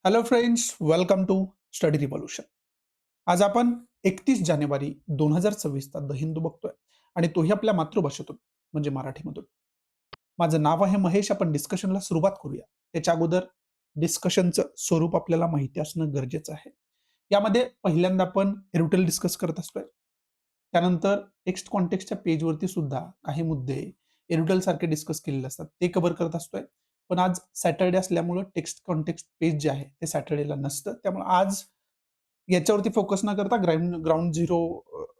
Hello friends, welcome to Study Revolution. आज आपण 31 जानेवारी 2026 the Hindu बघतोय आणि तोही आपल्या मातृभाषेतून म्हणजे मराठीमधून. माझं नाव आहे महेश. आपण डिस्कशनला सुरुवात करूया. त्याच्या अगोदर डिस्कशनचं स्वरूप आपल्याला माहिती असणं गरजेचं आहे. यामध्ये पहिल्यांदा आपण एरुटेल डिस्कस करत असतोय. त्यानंतर टेक्स्ट कॉन्टेक्स्टच्या पेजवरती सुद्धा काही मुद्दे एरुटेल सारखे डिस्कस केलेले असतात, ते कव्हर करत असतोय. पण आज सॅटर्डे असल्यामुळं टेक्स्ट कॉन्टेक्स्ट पेज जे आहे ते सॅटर्डेला नसतं. त्यामुळे आज याच्यावरती फोकस न करता ग्राउंड झिरो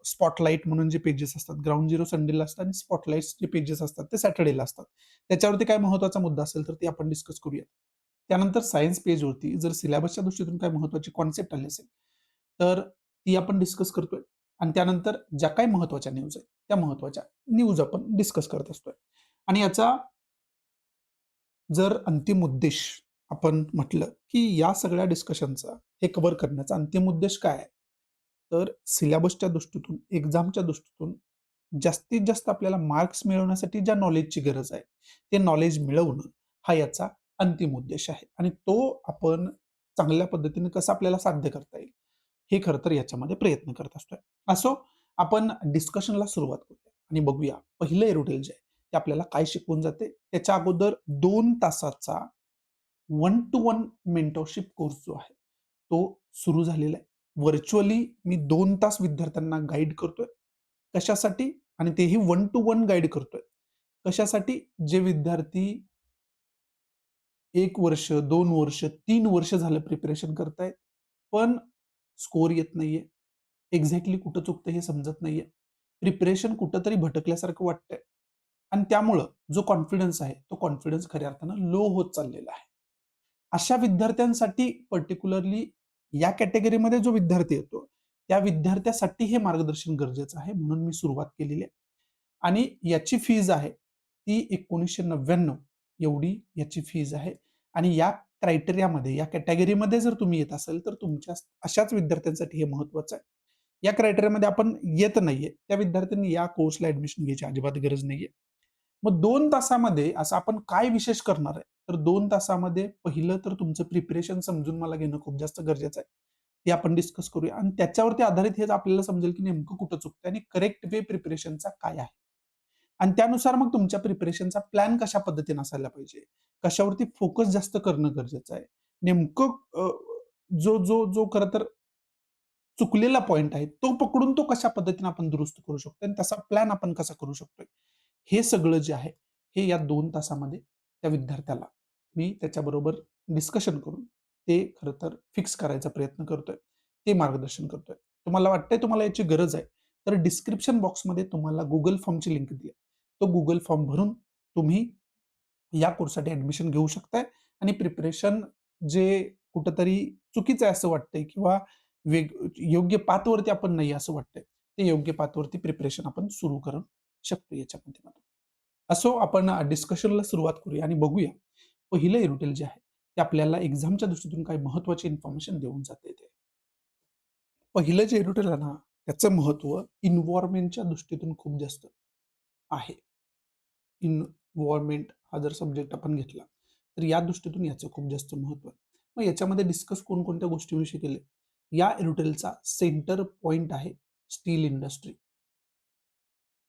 स्पॉटलाइट म्हणून जे पेजेस असतात, ग्राउंड झिरो संडेला असतात आणि स्पॉटलाइट जे पेजेस असतात ते सॅटर्डेला असतात. त्याच्यावरती काय महत्त्वाचा मुद्दा असेल तर ते आपण डिस्कस करूया. त्यानंतर सायन्स पेजवरती जर सिलेबसच्या दृष्टीतून काही महत्त्वाची कॉन्सेप्ट आली असेल, तर ती आपण डिस्कस करतोय आणि त्यानंतर ज्या काही महत्त्वाच्या न्यूज आहेत, त्या महत्त्वाच्या न्यूज आपण डिस्कस करत असतोय. आणि याचा जर अंतिम उद्देश आपण म्हटलं, की या सगळ्या डिस्कशनचा हे कव्हर करण्याचा अंतिम उद्देश काय आहे? तर सिलेबसच्या दृष्टीतून, एक्झामच्या दृष्टीतून जास्तीत जास्त आपल्याला मार्क्स मिळवण्यासाठी ज्या नॉलेजची गरज आहे, ते नॉलेज मिळवणं हा याचा अंतिम उद्देश आहे आणि तो आपण चांगल्या पद्धतीने कसं आपल्याला साध्य करता येईल, हे खरं तर याच्यामध्ये प्रयत्न करत असतोय. असो, आपण डिस्कशनला सुरुवात करूया आणि बघूया पहिलं एरुटेल जे आहे, ते आपल्याला काय शिकवून जाते. त्याच्या अगोदर 2 तासाचा one two one mentorship course जो आहे, तो सुरू झालेला आहे. व्हर्चुअली मी 2 तास विद्यार्थ्यांना गाईड करतोय. कशासाठी? आणि तेही वन टू वन गाईड करतोय. कशासाठी? जे विद्यार्थी 1 वर्ष, 2 वर्ष, 3 वर्ष झालं प्रिपरेशन करतायत, पण स्कोर येत नाहीये. एक्झॅक्टली कुठं चुकतं हे समजत नाहीये. प्रिपरेशन कुठेतरी भटकल्यासारखं वाटतंय आणि त्यामुळं जो कॉन्फिडन्स आहे, तो कॉन्फिडन्स खऱ्या अर्थानं लो होत चाललेला आहे. अशा विद्यार्थ्यांसाठी पर्टिक्युलरली या कॅटेगरीमध्ये जो विद्यार्थी येतो, त्या विद्यार्थ्यासाठी हे मार्गदर्शन गरजेचं आहे. म्हणून मी सुरुवात केलेली आहे. आणि याची फीज आहे ती 1999 एवढी याची फीज आहे. आणि या क्रायटेरियामध्ये, या कॅटेगरीमध्ये जर तुम्ही येत असाल, तर तुमच्या अशाच विद्यार्थ्यांसाठी हे महत्त्वाचं आहे. या क्रायटेरियामध्ये आपण येत नाहीये, त्या विद्यार्थ्यांनी या कोर्सला ॲडमिशन घ्यायची अजिबात गरज नाहीये. मग 2 तासामध्ये असं आपण काय विशेष करणार आहे? तर 2 तासामध्ये पहिलं तर तुमचं प्रिपरेशन समजून मला घेणं खूप जास्त गरजेचं आहे. ते आपण डिस्कस करूया आणि त्याच्यावरती आधारित हेच आपल्याला समजेल, की नेमकं कुठं चुकतंय आणि करेक्ट वे प्रिपरेशनचा काय आहे? आणि त्यानुसार मग तुमच्या प्रिपरेशनचा प्लॅन कशा पद्धतीने असायला पाहिजे? कशावरती फोकस जास्त करणं गरजेचं आहे? नेमकं जो खरं तर चुकलेला पॉइंट आहे, तो पकडून तो कशा पद्धतीने आपण दुरुस्त करू शकतो आणि तसा प्लॅन आपण कसा करू शकतोय? हे सगळं जे आहे, हे या 2 तासामध्ये त्या विद्यार्थ्याला मी त्याच्याबरोबर डिस्कशन करून ते खरं तर फिक्स करायचा प्रयत्न करतोय. ते मार्गदर्शन करतोय. तुम्हाला वाटतंय तुम्हाला याची गरज आहे, तर डिस्क्रिप्शन बॉक्समध्ये तुम्हाला Google फॉर्मची लिंक दिली आहे. तो Google फॉर्म भरून तुम्ही या कोर्ससाठी ॲडमिशन घेऊ शकताय आणि प्रिपरेशन जे कुठेतरी चुकीचं आहे असं वाटतंय किंवा योग्य पाथवरती आपण नाही असं वाटतंय, ते योग्य पाथवरती प्रिपरेशन आपण सुरू करू शकतो याच्या माध्यमातून. असो, आपण डिस्कशनला सुरुवात करूया आणि बघूया पहिलं एरुटेल जे आहे, ते आपल्याला एक्झामच्या दृष्टीतून काही महत्त्वाची इन्फॉर्मेशन देऊन जाते ते. पहिलं जे एरुटेल आहे ना, त्याचं महत्त्व एन्व्हायर्नमेंटच्या दृष्टीतून खूप जास्त आहे. एन्व्हायर्नमेंट हा जर सब्जेक्ट आपण घेतला, तर या दृष्टीतून याचं खूप जास्त महत्त्व आहे. मग याच्यामध्ये डिस्कस कोणकोणत्या गोष्टीविषयी केले? या एरुटेलचा सेंटर पॉइंट आहे स्टील इंडस्ट्री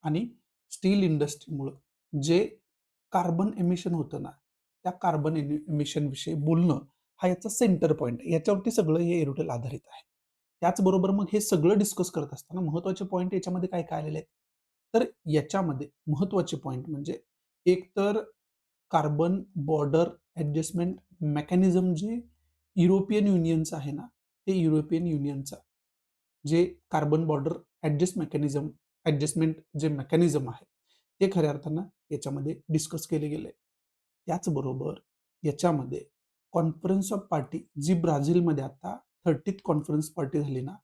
आणि स्टील इंडस्ट्रीमुळं जे कार्बन एमिशन होतं ना, त्या कार्बन एमिशन विषयी बोलणं हा याचा सेंटर पॉइंट आहे. याच्यावरती सगळं हे एरुटेल आधारित आहे. त्याचबरोबर मग हे सगळं डिस्कस करत असताना महत्त्वाचे पॉइंट याच्यामध्ये काय-काय आलेले आहेत? तर याच्यामध्ये महत्त्वाचे पॉइंट म्हणजे एक तर कार्बन बॉर्डर ॲडजस्टमेंट मेकॅनिझम जे युरोपियन युनियनचं आहे ना, ते युरोपियन युनियनचं जे कार्बन बॉर्डर ॲडजस्टमेंट जे मेकॅनिझम आहे, ते खऱ्या अर्थानं याच्यामध्ये डिस्कस केले गेले. त्याचबरोबर याच्यामध्ये कॉन्फरन्स ऑफ पार्टी जी ब्राझीलमध्ये आता 30th कॉन्फरन्स पार्टी झाली ना,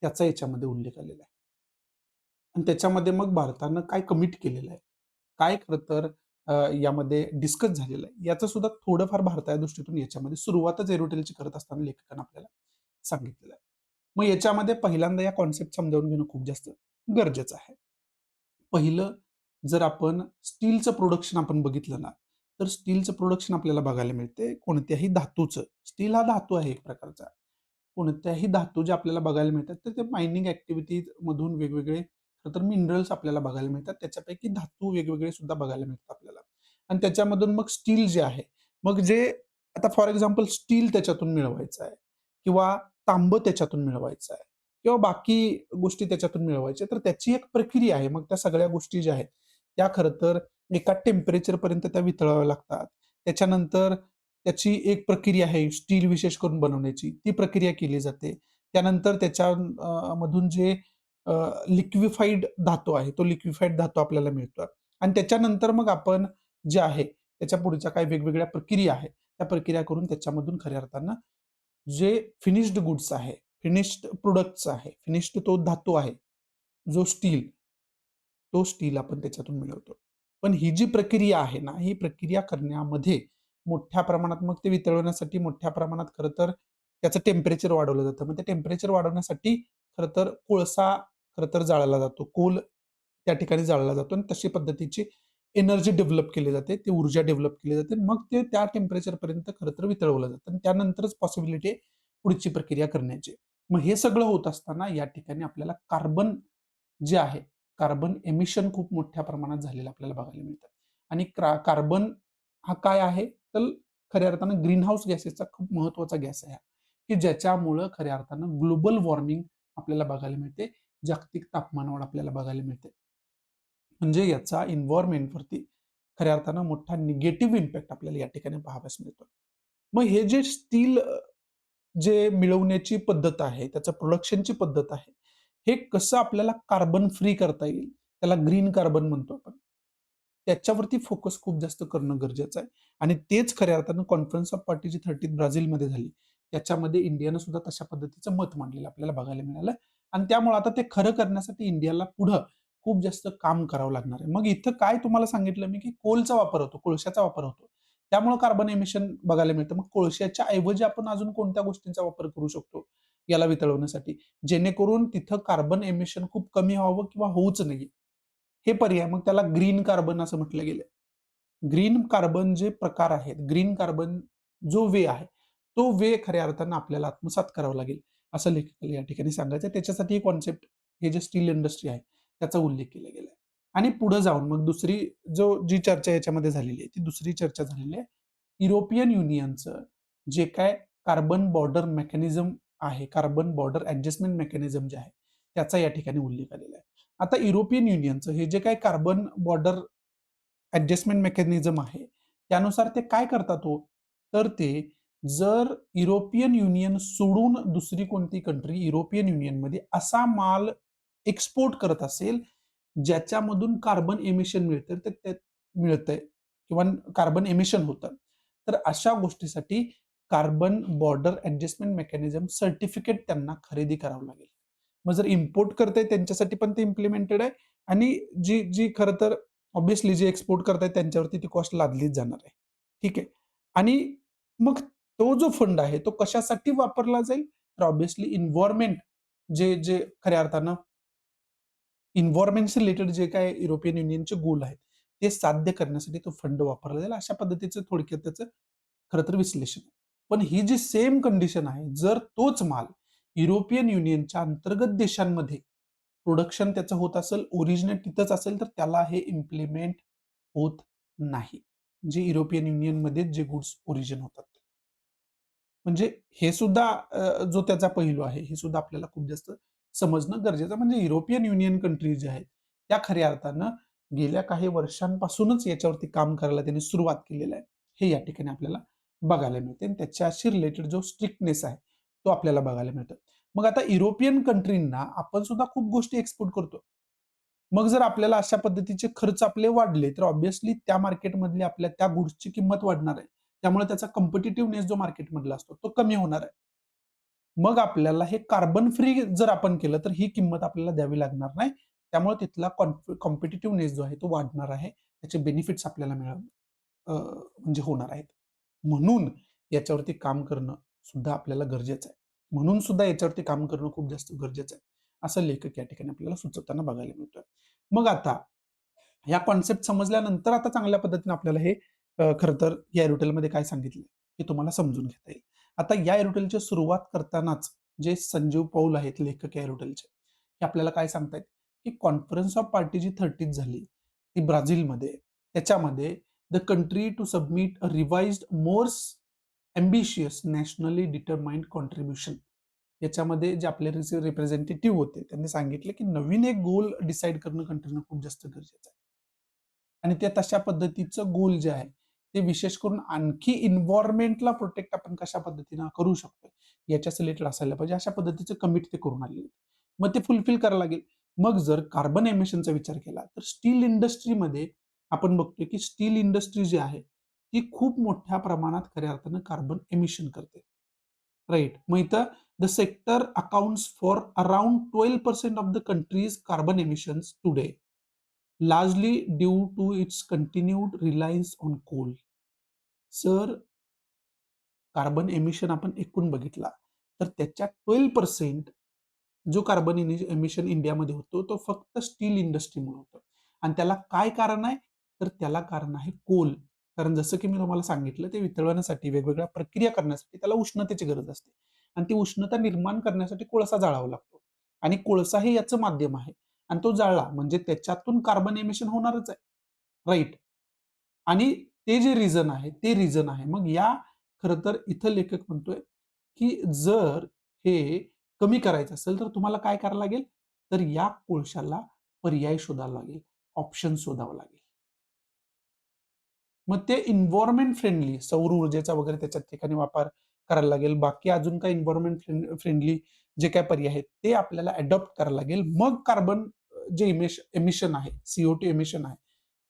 त्याचा याच्यामध्ये उल्लेख आलेला आहे. आणि त्याच्यामध्ये मग भारतानं काय कमिट केलेलं आहे? काय खरं तर यामध्ये डिस्कस झालेलं आहे? याचं सुद्धा थोडंफार भारताच्या दृष्टीतून याच्यामध्ये सुरुवातच एरोटेलची करत असताना लेखकानं आपल्याला सांगितलेलं आहे. मग याच्यामध्ये पहिल्यांदा या कॉन्सेप्ट समजावून घेणं खूप जास्त गरजेचं आहे. पहिलं जर आपण स्टीलचं प्रोडक्शन आपण बघितलं ना, तर स्टीलचं प्रोडक्शन आपल्याला बघायला मिळते कोणत्याही धातूचं. स्टील हा धातू आहे एक प्रकारचा. कोणत्याही धातू जे आपल्याला बघायला मिळतात, तर ते मायनिंग ॲक्टिव्हिटीजमधून वेगवेगळे खरं तर मिनरल्स आपल्याला बघायला मिळतात. त्याच्यापैकी धातू वेगवेगळे सुद्धा बघायला मिळतात आपल्याला. आणि त्याच्यामधून मग स्टील जे आहे, मग जे आता फॉर एक्झाम्पल स्टील त्याच्यातून मिळवायचं आहे किंवा तांबं त्याच्यातून मिळवायचं आहे किंवा बाकी गोष्टी त्याच्यातून मिळवायच्या, तर त्याची एक प्रक्रिया आहे. मग त्या सगळ्या गोष्टी ज्या आहेत, त्या खरं तर एका टेम्परेचरपर्यंत त्या वितळाव्या लागतात. त्याच्यानंतर त्याची एक प्रक्रिया आहे स्टील विशेष करून बनवण्याची, ती प्रक्रिया केली जाते. त्यानंतर त्याच्या मधून जे लिक्विफाईड धातू आहे, तो लिक्विफाईड धातू आपल्याला मिळतो आणि त्याच्यानंतर मग आपण जे आहे, त्याच्या पुढच्या काही वेगवेगळ्या प्रक्रिया आहेत, त्या प्रक्रिया करून त्याच्यामधून खऱ्या अर्थानं जे फिनिश्ड गुड्स आहे, फिनिश्ड प्रॉडक्ट्स आहे, फिनिश्ड तो धातू आहे, जो स्टील, तो स्टील आपण त्याच्यातून मिळवतो. पण ही जी प्रक्रिया आहे ना, ही प्रक्रिया करण्यामध्ये मोठ्या प्रमाणात मग ते वितळवण्यासाठी मोठ्या प्रमाणात खरं तर त्याचं टेम्परेचर वाढवलं जातं. मग ते टेम्परेचर वाढवण्यासाठी खरं तर कोळसा खरं तर जाळला जातो. कोल त्या ठिकाणी जाळला जातो आणि तशी पद्धतीची एनर्जी डेव्हलप केली जाते. ती ऊर्जा डेव्हलप केली जाते. मग ते त्या टेम्परेचरपर्यंत खरं तर वितळवलं जातं आणि त्यानंतरच पॉसिबिलिटी आहे पुढची प्रक्रिया करण्याची. मग हे सगळं होत असताना या ठिकाणी आपल्याला कार्बन जे आहे, कार्बन एमिशन खूप मोठ्या प्रमाणात झालेलं आपल्याला बघायला मिळतं. आणि कार्बन हा काय आहे? तर खऱ्या अर्थानं ग्रीनहाऊस गॅसेसचा खूप महत्त्वाचा गॅस आहे हा, की ज्याच्यामुळं खऱ्या अर्थानं ग्लोबल वॉर्मिंग आपल्याला बघायला मिळते. जागतिक तापमानवाढ आपल्याला बघायला मिळते. म्हणजे याचा एन्व्हायर्नमेंटवरती खऱ्या अर्थानं मोठा निगेटिव्ह इम्पॅक्ट आपल्याला या ठिकाणी पाहावयास मिळतो. मग हे जे स्टील जे मिळवण्याची पद्धत आहे, त्याचं प्रोडक्शनची पद्धत आहे, हे कसं आपल्याला कार्बन फ्री करता येईल, त्याला ग्रीन कार्बन म्हणतो आपण. त्याच्यावरती फोकस खूप जास्त करणं गरजेचं आहे आणि तेच खऱ्या अर्थानं conference of party G 30th ब्राझीलमध्ये झाली, त्याच्यामध्ये इंडियानं सुद्धा तशा पद्धतीचं मत मांडलेलं आपल्याला बघायला मिळालं आणि त्यामुळे आता ते खरं करण्यासाठी इंडियाला पुढं खूप जास्त काम करावं लागणार आहे. मग इथं काय तुम्हाला सांगितलं मी, की कोलचा वापर होतो, कोळशाचा वापर होतो. त्यामुळे कार्बन एमिशन बघायला मिळतं. मग कोळशाच्या ऐवजी आपण अजून कोणत्या गोष्टींचा वापर करू शकतो याला वितळवण्यासाठी, जेणेकरून तिथं कार्बन एमिशन खूप कमी व्हावं किंवा होऊच नये. हे पर्याय मग त्याला ग्रीन कार्बन असं म्हटलं गेलं. ग्रीन कार्बन जे प्रकार आहेत, ग्रीन कार्बन जो वे आहे, तो वे खऱ्या अर्थानं आपल्याला आत्मसात करावा लागेल, असं लेखकाला या ठिकाणी सांगायचं आहे. त्याच्यासाठी ही कॉन्सेप्ट हे जे स्टील इंडस्ट्री आहे, त्याचा उल्लेख केला गेला आहे. आणि पुढे जाऊन मग दुसरी जी चर्चा याच्यामध्ये झालेली आहे, ती दुसरी चर्चा झालेली आहे. युरोपियन युनियनचं जे काय कार्बन बॉर्डर मेकॅनिझम आहे, कार्बन बॉर्डर ॲडजस्टमेंट मेकॅनिझम जे आहे, त्याचा या ठिकाणी उल्लेख आलेला आहे. आता युरोपियन युनियनचं हे जे काही कार्बन बॉर्डर ॲडजस्टमेंट मेकॅनिझम आहे, त्यानुसार ते काय करतात हो, तर ते जर युरोपियन युनियन सोडून दुसरी कोणती कंट्री युरोपियन युनियनमध्ये असा माल एक्सपोर्ट करत असेल, ज्याच्यामधून कार्बन एमिशन मिळतं, तर ते मिळतंय किंवा कार्बन एमिशन होतं. तर अशा गोष्टीसाठी carbon border adjustment mechanism certificate त्यांना खरेदी करावं लागेल. मग जर इम्पोर्ट करताय त्यांच्यासाठी पण ते इम्प्लिमेंटेड आहे आणि जी जी खरं तर ऑब्व्हियसली जे एक्सपोर्ट करतायत त्यांच्यावरती ती कॉस्ट लादलीच जाणार आहे. ठीक आहे. आणि मग तो जो फंड आहे तो कशासाठी वापरला जाईल? तर ऑब्व्हियसली एन्व्हायर्नमेंट जे जे खऱ्या अर्थानं एन्व्हायर्नमेंटशी रिलेटेड जे काही युरोपियन युनियनचे गोल आहेत, ते साध्य करण्यासाठी तो फंड वापरला जाईल. अशा पद्धतीचं थोडक्यात त्याचं खरं तर विश्लेषण आहे. पण ही जी सेम कंडिशन आहे, जर तोच माल युरोपियन युनियनच्या अंतर्गत देशांमध्ये प्रोडक्शन त्याचं होत असेल, ओरिजिनेट तिथंच असेल, तर त्याला हे इम्प्लिमेंट होत नाही. जे युरोपियन युनियनमध्येच जे गुड्स ओरिजिन होतात. म्हणजे हे सुद्धा जो त्याचा पैलू आहे, हे सुद्धा आपल्याला खूप जास्त समजणं गरजेचं आहे. म्हणजे युरोपियन युनियन कंट्रीज ज्या आहेत, त्या खऱ्या अर्थानं गेल्या काही वर्षांपासूनच याच्यावरती काम करायला त्यांनी सुरुवात केलेलं आहे. हे या ठिकाणी आपल्याला बघायला मिळते आणि त्याच्याशी रिलेटेड जो स्ट्रिक्टनेस आहे, तो आपल्याला बघायला मिळतो. मग आता युरोपियन कंट्रींना आपण सुद्धा खूप गोष्टी एक्सपोर्ट करतो. मग जर आपल्याला अशा पद्धतीचे खर्च आपले वाढले, तर ऑब्व्हियसली त्या मार्केटमधली आपल्या त्या गुड्सची किंमत वाढणार आहे. त्यामुळे त्याचा कॉम्पिटिटिव्हनेस जो मार्केटमधला असतो, तो कमी होणार आहे. मग आपल्याला हे कार्बन फ्री जर आपण केलं, तर ही किंमत आपल्याला द्यावी लागणार नाही. त्यामुळे तिथला कॉम्पिटिटिव्हनेस जो आहे तो वाढणार आहे. त्याचे बेनिफिट्स आपल्याला म्हणजे होणार आहेत. म्हणून याच्यावरती काम करणं सुद्धा आपल्याला गरजेचं आहे. म्हणून सुद्धा याच्यावरती काम करणं खूप जास्त गरजेचं आहे. असं लेखक या ठिकाणी आपल्याला सुचवताना बघायला मिळतोय. मग आता ह्या कॉन्सेप्ट समजल्यानंतर आता चांगल्या पद्धतीने आपल्याला हे खरं तर या एरोटेलमध्ये काय सांगितलंय, हे तुम्हाला समजून घेता येईल. आता या एरोटेलची सुरुवात करतानाच जे संजीव पौल आहेत लेखक या एरोटेलचे, हे आपल्याला काय सांगतायत, की conference of party G 30th झाली, ती ब्राझीलमध्ये. त्याच्यामध्ये the country to submit a revised more ambitious nationally determined contribution. याच्यामध्ये जे आपले रिप्रेझेंटेटिव्ह होते, त्यांनी सांगितले, की नवीन एक गोल डिसाईड करणं कंट्रीनं खूप जास्त गरजेचं आहे. आणि ते तशा पद्धतीचं गोल जे आहे, ते विशेष करून आणखी एन्व्हायर्नमेंटला प्रोटेक्ट आपण कशा पद्धतीनं करू शकतो, याच्या रिलेटेड असायला पाहिजे. अशा पद्धतीचं कमिट ते करून आलेले आहेत. मग ते फुलफिल करायला लागेल. मग जर कार्बन एमिशनचा विचार केला, तर स्टील इंडस्ट्रीमध्ये आपण बघतोय, की स्टील इंडस्ट्री जी आहे, ती खूप मोठ्या प्रमाणात खऱ्या अर्थानं कार्बन एमिशन करते. राइट. मग इथं the sector accounts for around 12% of the countries carbon emissions today. Largely due to its continued reliance on coal. जर कार्बन एमिशन आपण एकूण बघितला, तर त्याच्या 12% जो कार्बन एमिशन इंडियामध्ये होतो, तो फक्त स्टील इंडस्ट्रीमुळे होतो. आणि त्याला काय कारण आहे? तर त्याला कारण आहे कोल. कारण जसं की मी तुम्हाला सांगितलं, ते वितळवण्यासाठी, वेगवेगळ्या प्रक्रिया करण्यासाठी त्याला उष्णतेची गरज असते. आणि ती उष्णता निर्माण करण्यासाठी कोळसा जाळावा लागतो. आणि कोळसा हे याचं माध्यम आहे. आणि तो जाळला म्हणजे त्याच्यातून कार्बन एमिशन होणारच आहे. राइट. आणि ते जे रिझन आहे, ते रिझन आहे. मग या खरं तर इथं लेखक म्हणतोय, की जर हे कमी करायचं असेल, तर तुम्हाला काय करावं लागेल? तर या कोळशाला पर्याय शोधावा लागेल, ऑप्शन शोधावा लागेल. मग ते एन्व्हायर्नमेंट फ्रेंडली सौर ऊर्जेचा वगैरे त्याच्या ठिकाणी वापर करायला लागेल. बाकी अजून काही एन्व्हायर्नमेंट फ्रेंडली जे काही पर्याय आहेत, ते आपल्याला अडॉप्ट करायला लागेल. मग कार्बन जे एमिशन आहे, CO2 एमिशन आहे,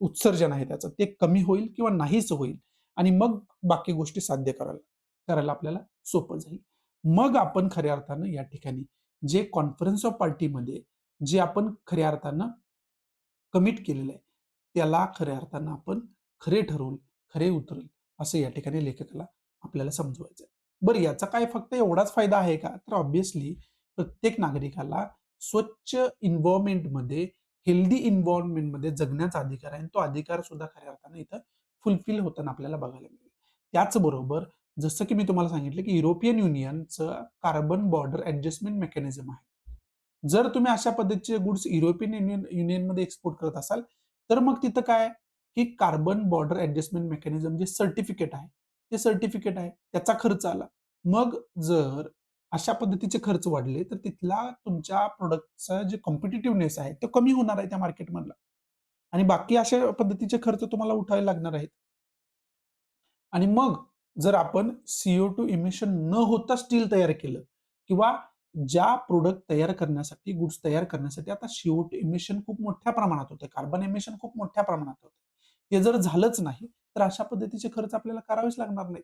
उत्सर्जन आहे त्याचं, ते कमी होईल किंवा नाहीच होईल आणि मग बाकी गोष्टी साध्य करायला करायला आपल्याला सोपं जाईल. मग आपण खऱ्या अर्थानं या ठिकाणी जे कॉन्फरन्स ऑफ पार्टीमध्ये जे आपण खऱ्या अर्थानं कमिट केलेलं आहे, त्याला खऱ्या अर्थानं आपण खरे ठरवू, खरे उतरेल, असं या ठिकाणी लेखकाला आपल्याला समजवायचं आहे. बरं याचा काय फक्त एवढाच फायदा आहे का? तर ऑब्व्हियसली प्रत्येक नागरिकाला स्वच्छ एन्व्हायर्नमेंटमध्ये, हेल्दी एन्व्हायर्नमेंटमध्ये जगण्याचा अधिकार आहे आणि तो अधिकार सुद्धा खऱ्या अर्थानं इथं फुलफिल होताना आपल्याला बघायला मिळेल. त्याचबरोबर जसं की मी तुम्हाला सांगितलं, की युरोपियन युनियनचं कार्बन बॉर्डर ॲडजस्टमेंट मेकॅनिझम आहे. जर तुम्ही अशा पद्धतीचे गुड्स युरोपियन युनियनमध्ये एक्सपोर्ट करत असाल, तर मग तिथं काय आहे, की कार्बन बॉर्डर ॲडजस्टमेंट मेकॅनिझम जे सर्टिफिकेट आहे, ते सर्टिफिकेट आहे. त्याचा खर्च आला. मग जर अशा पद्धतीचे खर्च वाढले, तर तिथला तुमच्या प्रॉडक्टचा जे कॉम्पिटिटिव्हनेस आहे, तो कमी होणार आहे त्या मार्केटमधला आणि बाकी अशा पद्धतीचे खर्च तुम्हाला उठावे लागणार आहेत. आणि मग जर आपण CO2 इमिशन न होता स्टील तयार केलं किंवा ज्या प्रॉडक्ट तयार करण्यासाठी, गुड्स तयार करण्यासाठी आता CO2 इमिशन खूप मोठ्या प्रमाणात होते. कार्बन इमिशन खूप मोठ्या प्रमाणात होते. ते जर झालंच नाही, तर अशा पद्धतीचे खर्च आपल्याला करावेच लागणार नाहीत.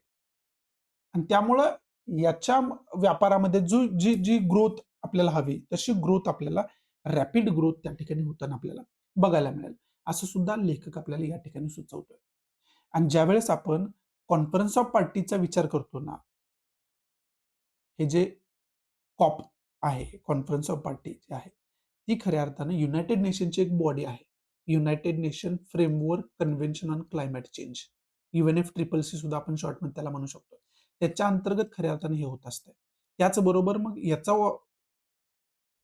आणि त्यामुळं याच्या व्यापारामध्ये जी जी ग्रोथ आपल्याला हवी, तशी ग्रोथ आपल्याला रॅपिड ग्रोथ त्या ठिकाणी होताना आपल्याला बघायला मिळेल. असं सुद्धा लेखक आपल्याला या ठिकाणी सुचवतोय. आणि ज्यावेळेस आपण कॉन्फरन्स ऑफ पार्टीचा विचार करतो ना, हे जे कॉप आहे, कॉन्फरन्स ऑफ पार्टी जी आहे, ती खऱ्या अर्थानं युनायटेड नेशनची एक बॉडी आहे. United nation framework convention on climate change. UNFCCC सुद्धा आपण शॉर्टमध्ये त्याला म्हणू शकतो. त्याच्या अंतर्गत खऱ्या अर्थानं हे होत असतं. त्याचबरोबर मग याचा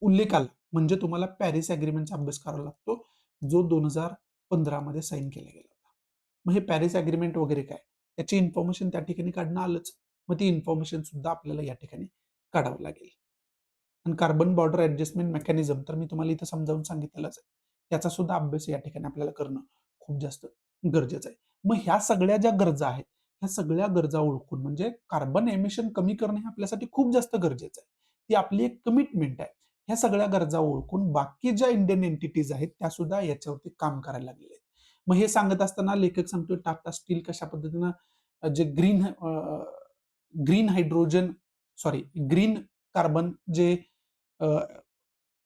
उल्लेख आला, म्हणजे तुम्हाला पॅरिस अग्रीमेंटचा अभ्यास करावा लागतो, जो 2015 मध्ये साइन केला गेला होता. मग हे पॅरिस अग्रीमेंट वगैरे काय? त्याची इन्फॉर्मेशन त्या ठिकाणी काढणं आलंच. मग ती इन्फॉर्मेशन सुद्धा आपल्याला या ठिकाणी काढावं लागेल. आणि कार्बन बॉर्डर ॲडजस्टमेंट मेकॅनिझम तर मी तुम्हाला इथं समजावून सांगितलेलंच आहे. त्याचा सुद्धा अभ्यास या ठिकाणी आपल्याला करणं खूप जास्त गरजेचं आहे. मग ह्या सगळ्या ज्या गरजा आहेत, ह्या सगळ्या गरजा ओळखून म्हणजे कार्बन एमिशन कमी करणं हे आपल्यासाठी खूप जास्त गरजेचं आहे. ती आपली एक कमिटमेंट आहे. ह्या सगळ्या गरजा ओळखून बाकी ज्या इंडियन एंटिटीज आहेत, त्या सुद्धा याच्यावरती काम करायला लागलेले आहेत. मग हे सांगत असताना लेखक सांगतोय टाटा स्टील कशा पद्धतीनं जे green hydrogen sorry green carbon जे अ,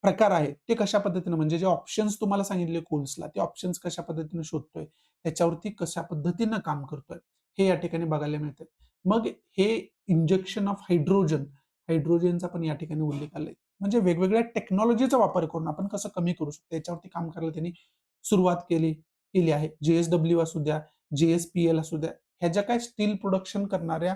प्रकार आहेत, ते कशा पद्धतीनं म्हणजे जे ऑप्शन्स तुम्हाला सांगितले कोल्सला, ते ऑप्शन्स कशा पद्धतीने शोधतोय, त्याच्यावरती कशा पद्धतीनं काम करतोय, हे या ठिकाणी बघायला मिळतंय. मग हे इंजेक्शन ऑफ हायड्रोजन, हायड्रोजनचा पण या ठिकाणी उल्लेख आलाय. म्हणजे वेगवेगळ्या टेक्नॉलॉजीचा वापर करून आपण कसं कमी करू शकतो, याच्यावरती काम करायला त्यांनी सुरुवात केली आहे. JSW असू द्या JSPL असू द्या, ह्या ज्या काही स्टील प्रोडक्शन करणाऱ्या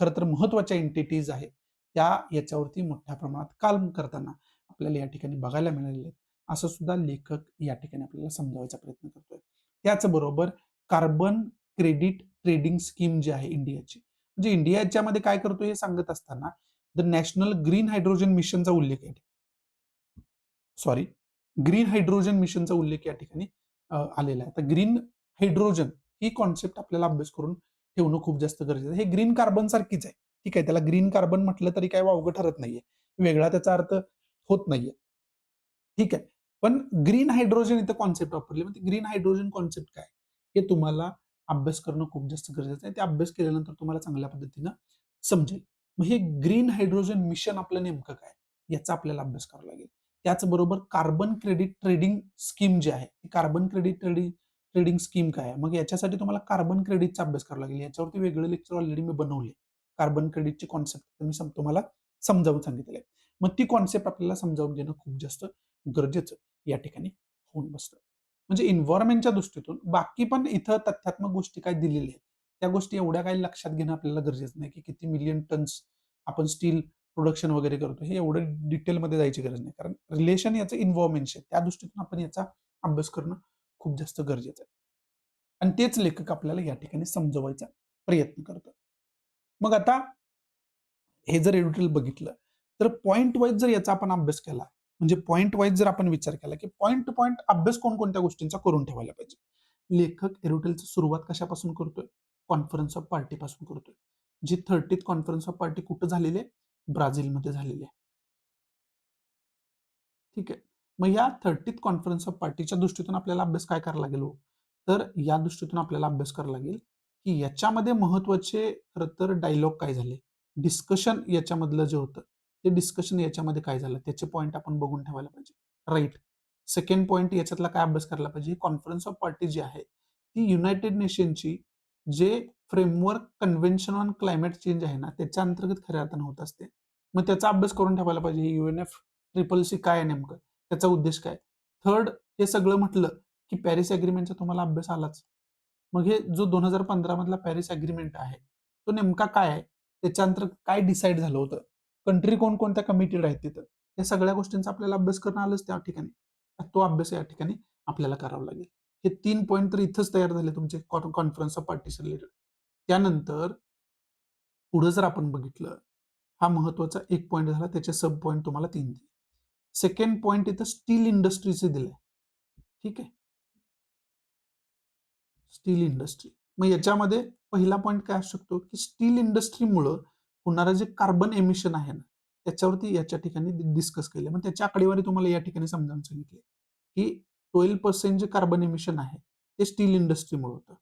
खरं तर महत्त्वाच्या एंटिटीज आहेत, त्या याच्यावरती मोठ्या प्रमाणात काम करताना आपल्याला या ठिकाणी बघायला मिळालेले आहेत. असं सुद्धा लेखक या ठिकाणी आपल्याला समजावायचा प्रयत्न करतोय. त्याचबरोबर कार्बन क्रेडिट ट्रेडिंग स्कीम जी आहे इंडियाची, म्हणजे इंडिया याच्यामध्ये काय करतो हे सांगत असताना द नॅशनल ग्रीन हायड्रोजन मिशनचा उल्लेख आहे. सॉरी, ग्रीन हायड्रोजन मिशनचा उल्लेख या ठिकाणी आलेला आहे. तर ग्रीन हायड्रोजन ही कॉन्सेप्ट आपल्याला अभ्यास करून ठेवणं खूप जास्त गरजेचं आहे. हे ग्रीन कार्बन सारखीच आहे. ठीक आहे, त्याला ग्रीन कार्बन म्हटलं तरी काही वावगं ठरत नाहीये. वेगळा त्याचा अर्थ होत नाहीये. ठीक आहे. पण ग्रीन हायड्रोजन इथं कॉन्सेप्ट वापरली. म्हणजे ग्रीन हायड्रोजन कॉन्सेप्ट काय? हे तुम्हाला अभ्यास करणं खूप जास्त गरजेचं आहे. ते अभ्यास केल्यानंतर तुम्हाला चांगल्या पद्धतीनं समजेल. मग हे ग्रीन हायड्रोजन मिशन आपलं नेमकं काय? याचा आपल्याला अभ्यास करावा लागेल. त्याचबरोबर कार्बन क्रेडिट ट्रेडिंग स्कीम जी आहे, carbon credit trading trading scheme काय आहे? मग याच्यासाठी तुम्हाला कार्बन क्रेडिटचा अभ्यास करावा लागेल. याच्यावरती वेगळं लेक्चर ऑलरेडी मी बनवले. कार्बन क्रेडिटची कॉन्सेप्ट मी तुम्हाला समजावून सांगितलेलं आहे. मग ती कॉन्सेप्ट आपल्याला समजावून घेणं खूप जास्त गरजेचं या ठिकाणी होऊन बसतं. म्हणजे एन्व्हायर्नमेंटच्या दृष्टीतून बाकी पण इथं तथ्यात्मक गोष्टी काय दिलेल्या आहेत. त्या गोष्टी एवढ्या काही लक्षात घेणं आपल्याला गरजेचं नाही, की किती मिलियन टन्स आपण स्टील प्रोडक्शन वगैरे करतो. हे एवढं डिटेलमध्ये जायची गरज नाही. कारण रिलेशन याचं इन्व्हॉल्वमेंटशी आहे. त्या दृष्टीतून आपण याचा अभ्यास करणं खूप जास्त गरजेचं आहे. आणि तेच लेखक आपल्याला या ठिकाणी समजवायचा प्रयत्न करतात. मग आता हे जर एडिटोरियल बघितलं, तर पॉइंट वाईज जर याचा आपण अभ्यास केला, म्हणजे पॉइंट वाईज जर आपण विचार केला, की पॉइंट टू पॉइंट अभ्यास कोणकोणत्या गोष्टींचा करून ठेवायला पाहिजे. लेखक एडिटोरियलची सुरुवात कशापासून करतोय? कॉन्फरन्स ऑफ पार्टीपासून करतोय. जी 30th कॉन्फरन्स ऑफ पार्टी कुठं झालेली आहे? ब्राझीलमध्ये झालेली आहे. ठीक आहे. मग या 30th कॉन्फरन्स ऑफ पार्टीच्या दृष्टीतून आपल्याला अभ्यास काय करावा लागेल हो? तर या दृष्टीतून आपल्याला अभ्यास करावा लागेल, की याच्यामध्ये महत्त्वाचे खरं तर डायलॉग काय झाले? डिस्कशन याच्यामधलं जे होतं, ते डिस्कशन याच्यामध्ये काय झालं? त्याचे पॉइंट आपण बघून ठेवायला पाहिजे. राइट. सेकंड पॉइंट याच्यातला काय अभ्यास करायला पाहिजे? कॉन्फरन्स ऑफ पार्टी जी आहे, ती युनायटेड नेशनची जे framework convention on climate change आहे ना, त्याच्या अंतर्गत खऱ्या अर्थानं होत असते. मग त्याचा अभ्यास करून ठेवायला पाहिजे. UNF ट्रिपल सी काय आहे नेमकं? त्याचा उद्देश काय? थर्ड, हे सगळं म्हटलं, की पॅरिस अग्रीमेंटचा तुम्हाला अभ्यास आलाच. मग हे जो 2015 मधला पॅरिस अग्रीमेंट आहे, तो नेमका काय आहे? त्याच्या अंतर्गत काय डिसाईड झालं होतं? कंट्री कोणकोणत्या कमिटेड आहेत तिथं? या सगळ्या गोष्टींचा आपल्याला अभ्यास करणं आलंच त्या ठिकाणी. तो अभ्यास या ठिकाणी आपल्याला करावा लागेल. हे 3 पॉइंट तर इथंच तयार झाले तुमचे कॉन्फरन्स ऑफ पार्टीशी रिलेटेड. त्यानंतर पुढे जर आपण बघितलं, हा महत्वाचा एक पॉइंट झाला, त्याचे सब पॉइंट तुम्हाला 3 दिले. सेकंड पॉइंट इथं स्टील इंडस्ट्रीचे दिलंय. ठीक आहे. Steel industry. मग याच्यामध्ये पहिला पॉइंट काय असू शकतो, की स्टील इंडस्ट्रीमुळं होणारं जे कार्बन एमिशन आहे ना, त्याच्यावरती याच्या ठिकाणी डिस्कस केलं. मग त्याची आकडेवारी तुम्हाला या ठिकाणी समजावून सांगितली, की 12% जे कार्बन एमिशन आहे, ते स्टील इंडस्ट्रीमुळे होतं.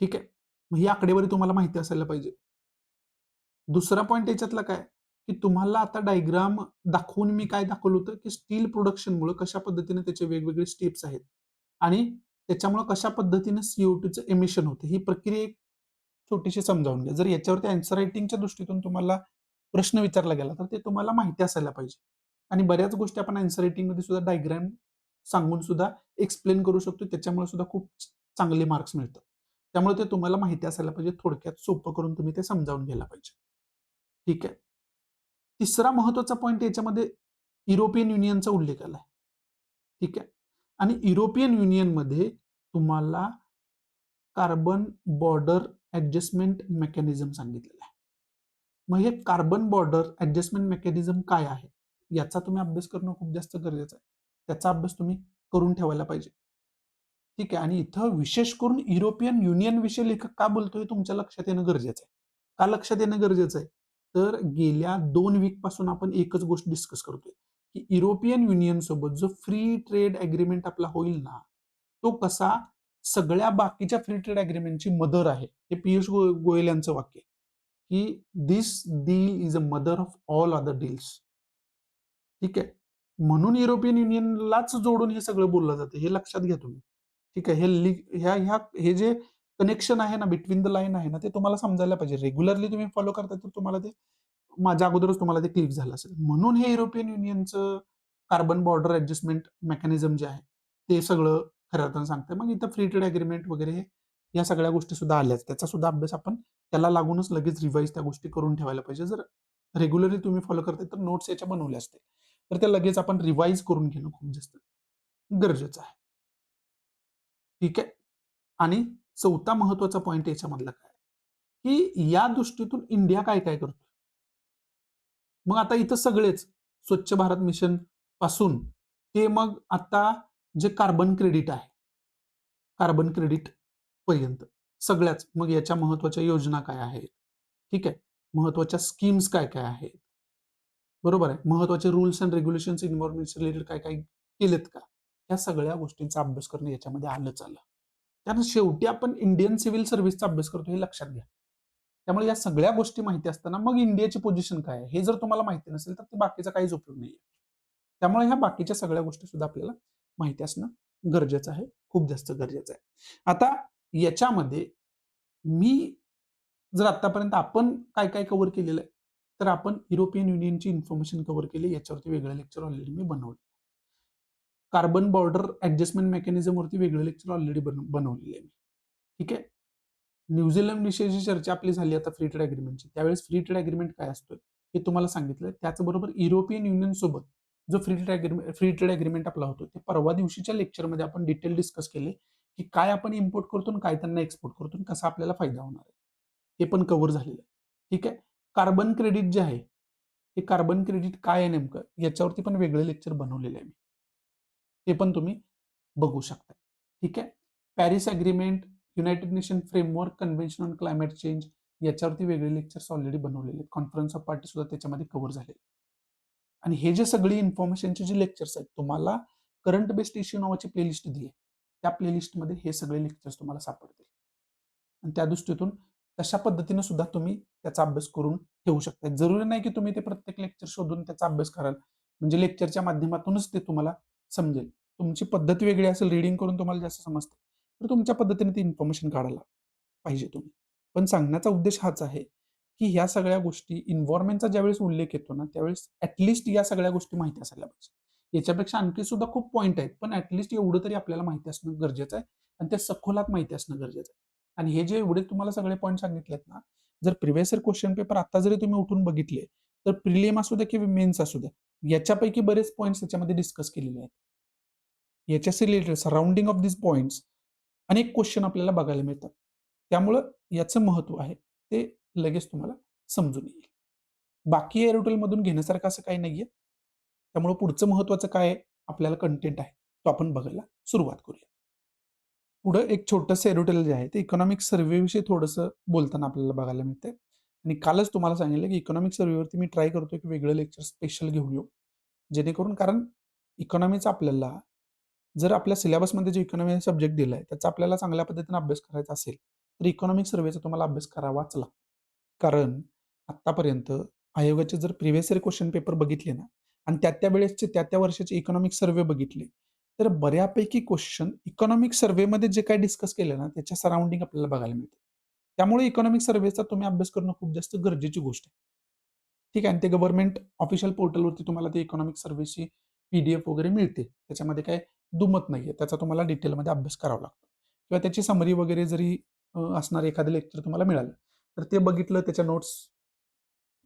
ठीक आहे. मग ही आकडेवारी तुम्हाला माहिती असायला पाहिजे. दुसरा पॉइंट याच्यातला काय, की तुम्हाला आता डायग्राम दाखवून मी काय दाखवलं होतं, की स्टील प्रोडक्शनमुळे कशा पद्धतीने त्याचे वेगवेगळे स्टेप्स आहेत आणि त्याच्यामुळे कशा पद्धतीने CO2चं एमिशन होतं. ही प्रक्रिया एक छोटीशी समजावून घ्या. जर याच्यावरती आन्सर रायटिंगच्या दृष्टीतून तुम्हाला प्रश्न विचारला गेला, तर ते तुम्हाला माहिती असायला पाहिजे. आणि बऱ्याच गोष्टी आपण आन्सर रायटिंगमध्ये सुद्धा डायग्राम सांगून सुद्धा एक्सप्लेन करू शकतो. त्याच्यामुळे सुद्धा खूप चांगले मार्क्स मिळतात. त्यामुळे ते तुम्हाला माहिती असायला पाहिजे. थोडक्यात सोपं करून तुम्ही ते समजावून घ्यायला पाहिजे. ठीक आहे. तिसरा महत्वाचा पॉइंट याच्यामध्ये युरोपियन युनियनचा उल्लेख आलाय. ठीक आहे. आणि युरोपियन युनियनमध्ये तुम्हाला कार्बन बॉर्डर ॲडजस्टमेंट मेकॅनिझम सांगितलेलं आहे. मग हे कार्बन बॉर्डर ॲडजस्टमेंट मेकॅनिझम काय आहे? याचा तुम्ही अभ्यास करणं खूप जास्त गरजेचं आहे. त्याचा अभ्यास तुम्ही करून ठेवायला पाहिजे. ठीक आहे. आणि इथं विशेष करून युरोपियन युनियन विषयी लेखक का बोलतोय तुमच्या लक्षात येणं गरजेचं आहे. का लक्षात येणं गरजेचं आहे? तर गेल्या 2 वीक पासून आपण एकच गोष्ट डिस्कस करतोय, की युरोपियन युनियन सोबत जो फ्री ट्रेड एग्रीमेंट आपला होईल ना, तो कसा सगळ्या बाकीच्या फ्री ट्रेड एग्रीमेंटची मदर आहे. हे पियुष गोयल यांचं वाक्य आहे, की "this deal is a mother of all other deals." ठीक आहे. म्हणून युरोपियन युनियनलाच जोडून हे सगळं बोललं जातं. हे लक्षात घ्या तुम्ही. ठीक आहे. हे जे कनेक्शन आहे ना, बिटवीन द लाईन आहे ना, ते तुम्हाला समजायला पाहिजे. रेग्युलरली तुम्ही फॉलो करता तर तुम्हाला ते माझ्या अगोदरच तुम्हाला ते क्लिक झालं असेल. म्हणून हे युरोपियन युनियनचं कार्बन बॉर्डर ॲडजस्टमेंट मेकॅनिझम जे आहे, ते सगळं खऱ्या अर्थानं सांगतंय. मग इथं फ्री ट्रेड एग्रीमेंट वगैरे हे या सगळ्या गोष्टी सुद्धा आल्याच. त्याचा सुद्धा अभ्यास आपण त्याला लागूनच लगेच रिवाईज त्या गोष्टी करून ठेवायला पाहिजे. जर रेग्युलरली तुम्ही फॉलो करताय तर नोट्स याच्या बनवल्या असतील. तर त्या लगेच आपण रिवाईज करून घेणं खूप जास्त गरजेचं आहे. ठीक आहे. आणि चौथा महत्त्वाचा पॉइंट याच्यामधला काय, की या दृष्टीतून इंडिया काय-काय करतो? मग आता इथं सगळेच स्वच्छ भारत मिशन पासून ते मग आता जे कार्बन क्रेडिट आहे, कार्बन क्रेडिट पर्यंत सगळ्याच. मग याच्या महत्त्वाच्या योजना काय आहेत? ठीक आहे. महत्त्वाच्या स्कीम्स काय-काय आहेत? बरोबर आहे. महत्त्वाचे rules end regulations environment related काय-काय केलेत का? या सगळ्या गोष्टींचा अभ्यास करणं याच्यामध्ये आलंच आलं. कारण शेवटी आपण इंडियन सिव्हिल सर्व्हिसचा अभ्यास करतो हे लक्षात घ्या. त्यामुळे या सगळ्या गोष्टी माहिती असताना मग इंडियाची पोझिशन काय आहे? हे जर तुम्हाला माहिती नसेल तर ते बाकीचा काहीच उपयोग नाहीये. त्यामुळे ह्या बाकीच्या सगळ्या गोष्टी सुद्धा आपल्याला माहिती असणं गरजेचं आहे. खूप जास्त गरजेचं आहे. आता याच्यामध्ये मी जर आत्तापर्यंत आपण काय-काय कव्हर केलेलं आहे, तर आपण युरोपियन युनियनची इन्फॉर्मेशन कव्हर केली. याच्यावरती वेगळं लेक्चर ऑलरेडी मी बनवलं. कार्बन बॉर्डर ॲडजस्टमेंट मेकॅनिझमवरती वेगळं लेक्चर ऑलरेडी बनवलेलं आहे मी. ठीक आहे. न्यूझीलंड विषयीची चर्चा आपली झाली आता फ्री ट्रेड अग्रीमेंटची. त्यावेळेस फ्री ट्रेड अग्रीमेंट काय असतं हे तुम्हाला सांगितलं. त्याचबरोबर युरोपियन युनियन सोबत जो फ्री ट्रेड अग्रीमेंट आपला होतो, ते परवा दिवशीच्या लेक्चरमध्ये आपण डिटेल डिस्कस केले, की काय आपण इम्पोर्ट करतो आणि काय त्यांना एक्सपोर्ट करतो आणि कसा आपल्याला फायदा होणार आहे. हे पण कव्हर झालेलं आहे. ठीक आहे. कार्बन क्रेडिट जे आहे, हे कार्बन क्रेडिट काय आहे नेमकं याच्यावरती पण वेगळं लेक्चर बनवलेलं आहे मी. ते पण तुम्ही बघू शकता. ठीक आहे. Paris agreement, United nation framework convention on climate change याच्यावरती वेगळे लेक्चर्स ऑलरेडी बनवलेले आहेत. कॉन्फरन्स ऑफ पार्टी सुद्धा त्याच्यामध्ये कव्हर झालेले. आणि हे जे सगळी इन्फॉर्मेशनचे जे लेक्चर्स आहेत, तुम्हाला करंट बेस्ड इश्यू नावाची प्लेलिस्ट दिली आहे. त्या प्लेलिस्टमध्ये हे सगळे लेक्चर्स तुम्हाला सापडतील. आणि त्या दृष्टीतून तशा पद्धतीने सुद्धा तुम्ही त्याचा अभ्यास करून ठेवू शकता. जरुरी नाही की तुम्ही ते प्रत्येक लेक्चर शोधून त्याचा अभ्यास कराल. म्हणजे लेक्चरच्या माध्यमातूनच ते तुम्हाला समजेल. तुमची पद्धत वेगळी असेल, रीडिंग करून तुम्हाला जास्त समजते. तर तुमच्या पद्धतीने ती इन्फॉर्मेशन काढायला पाहिजे तुम्ही. पण सांगण्याचा उद्देश हाच आहे, की ह्या सगळ्या गोष्टी एन्व्हायर्नमेंटचा ज्यावेळेस उल्लेख येतो ना, त्यावेळेस या सगळ्या गोष्टी माहिती असायला पाहिजे. याच्यापेक्षा आणखी सुद्धा खूप पॉइंट आहेत. पण एवढं तरी आपल्याला माहिती असणं गरजेचं आहे आणि त्या सखोलात माहिती असणं गरजेचं आहे. आणि हे जे एवढे तुम्हाला सगळे पॉइंट सांगितलेत ना, जर प्रिव्हियस इयर क्वेश्चन पेपर आता जरी तुम्ही उठून बघितले, तर प्रिलिम असू द्या किंवा मेन्स असू द्या, याच्यापैकी बरेच पॉइंट्स त्याच्यामध्ये डिस्कस केलेले आहेत. याच्याशी related surrounding of this points अनेक क्वेश्चन आपल्याला बघायला मिळतात. त्यामुळं याचं महत्त्व आहे, ते लगेच तुम्हाला समजून येईल. बाकी एअरटेलमधून घेण्यासारखं असं काही नाहीये. त्यामुळं पुढचं महत्त्वाचं काय आहे, आपल्याला कंटेंट आहे, तो आपण बघायला सुरुवात करूया. पुढं एक छोटंसं एरोटेल जे आहे, ते इकॉनॉमिक सर्व्हेविषयी थोडंसं बोलताना आपल्याला बघायला मिळतंय. आणि कालच तुम्हाला सांगितलं, की इकॉनॉमिक सर्व्हेवरती मी ट्राय करतोय, की वेगळं लेक्चर स्पेशल घेऊन येऊ. जेणेकरून कारण इकॉनॉमीचा आपल्याला जर आपल्या सिलेबसमध्ये जो इकॉनॉमी सब्जेक्ट दिलाय, त्याचा आपल्याला चांगल्या पद्धतीने अभ्यास करायचा असेल, तर इकॉनॉमिक सर्व्हेचा तुम्हाला अभ्यास करावाच लागतो. कारण आत्तापर्यंत आयोगाचे जर प्रिव्हियस इयर क्वेश्चन पेपर बघितले ना आणि त्या वेळेसचे त्या वर्षाचे इकॉनॉमिक सर्व्हे बघितले, तर बऱ्यापैकी क्वेश्चन इकॉनॉमिक सर्व्हेमध्ये जे काही डिस्कस केलं ना, त्याच्या सराउंडिंग आपल्याला बघायला मिळतं. त्यामुळे इकॉनॉमिक सर्व्हेचा तुम्ही अभ्यास करणं खूप जास्त गरजेची गोष्ट आहे. ठीक आहे आणि ते गव्हर्नमेंट ऑफिशियल पोर्टलवरती तुम्हाला ते इकॉनॉमिक सर्व्हिसची पी-डी-एफ वगैरे मिळते. त्याच्यामध्ये काही दुमत नाहीये. त्याचा तुम्हाला डिटेलमध्ये अभ्यास करावा लागतो किंवा त्याची समरी वगैरे जरी असणार एखादं लेक्चर तुम्हाला मिळालं, तर ते बघितलं त्याच्या नोट्स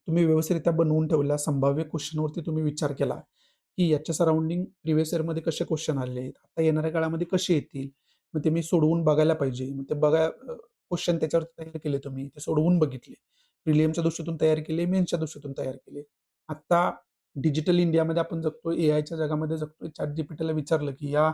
तुम्ही व्यवस्थितरित्या बनवून ठेवल्या, संभाव्य क्वेश्चनवरती तुम्ही विचार केला, की याच्या सराउंडिंग प्रिव्हियस इयरमध्ये कसे क्वेश्चन आलेले आहेत, आता येणाऱ्या काळामध्ये कसे येतील, मग ते मी सोडवून बघायला पाहिजे. मग ते क्वेश्चन त्याच्यावर तयार केले तुम्ही, ते सोडवून बघितले. प्रिलिमच्या दृष्टीतून तयार केले, मेन्सच्या दृष्टीतून तयार केले. आता डिजिटल इंडियामध्ये आपण जगतोय, एआयच्या जगामध्ये जगतोय. ChatGPTला विचारलं, की या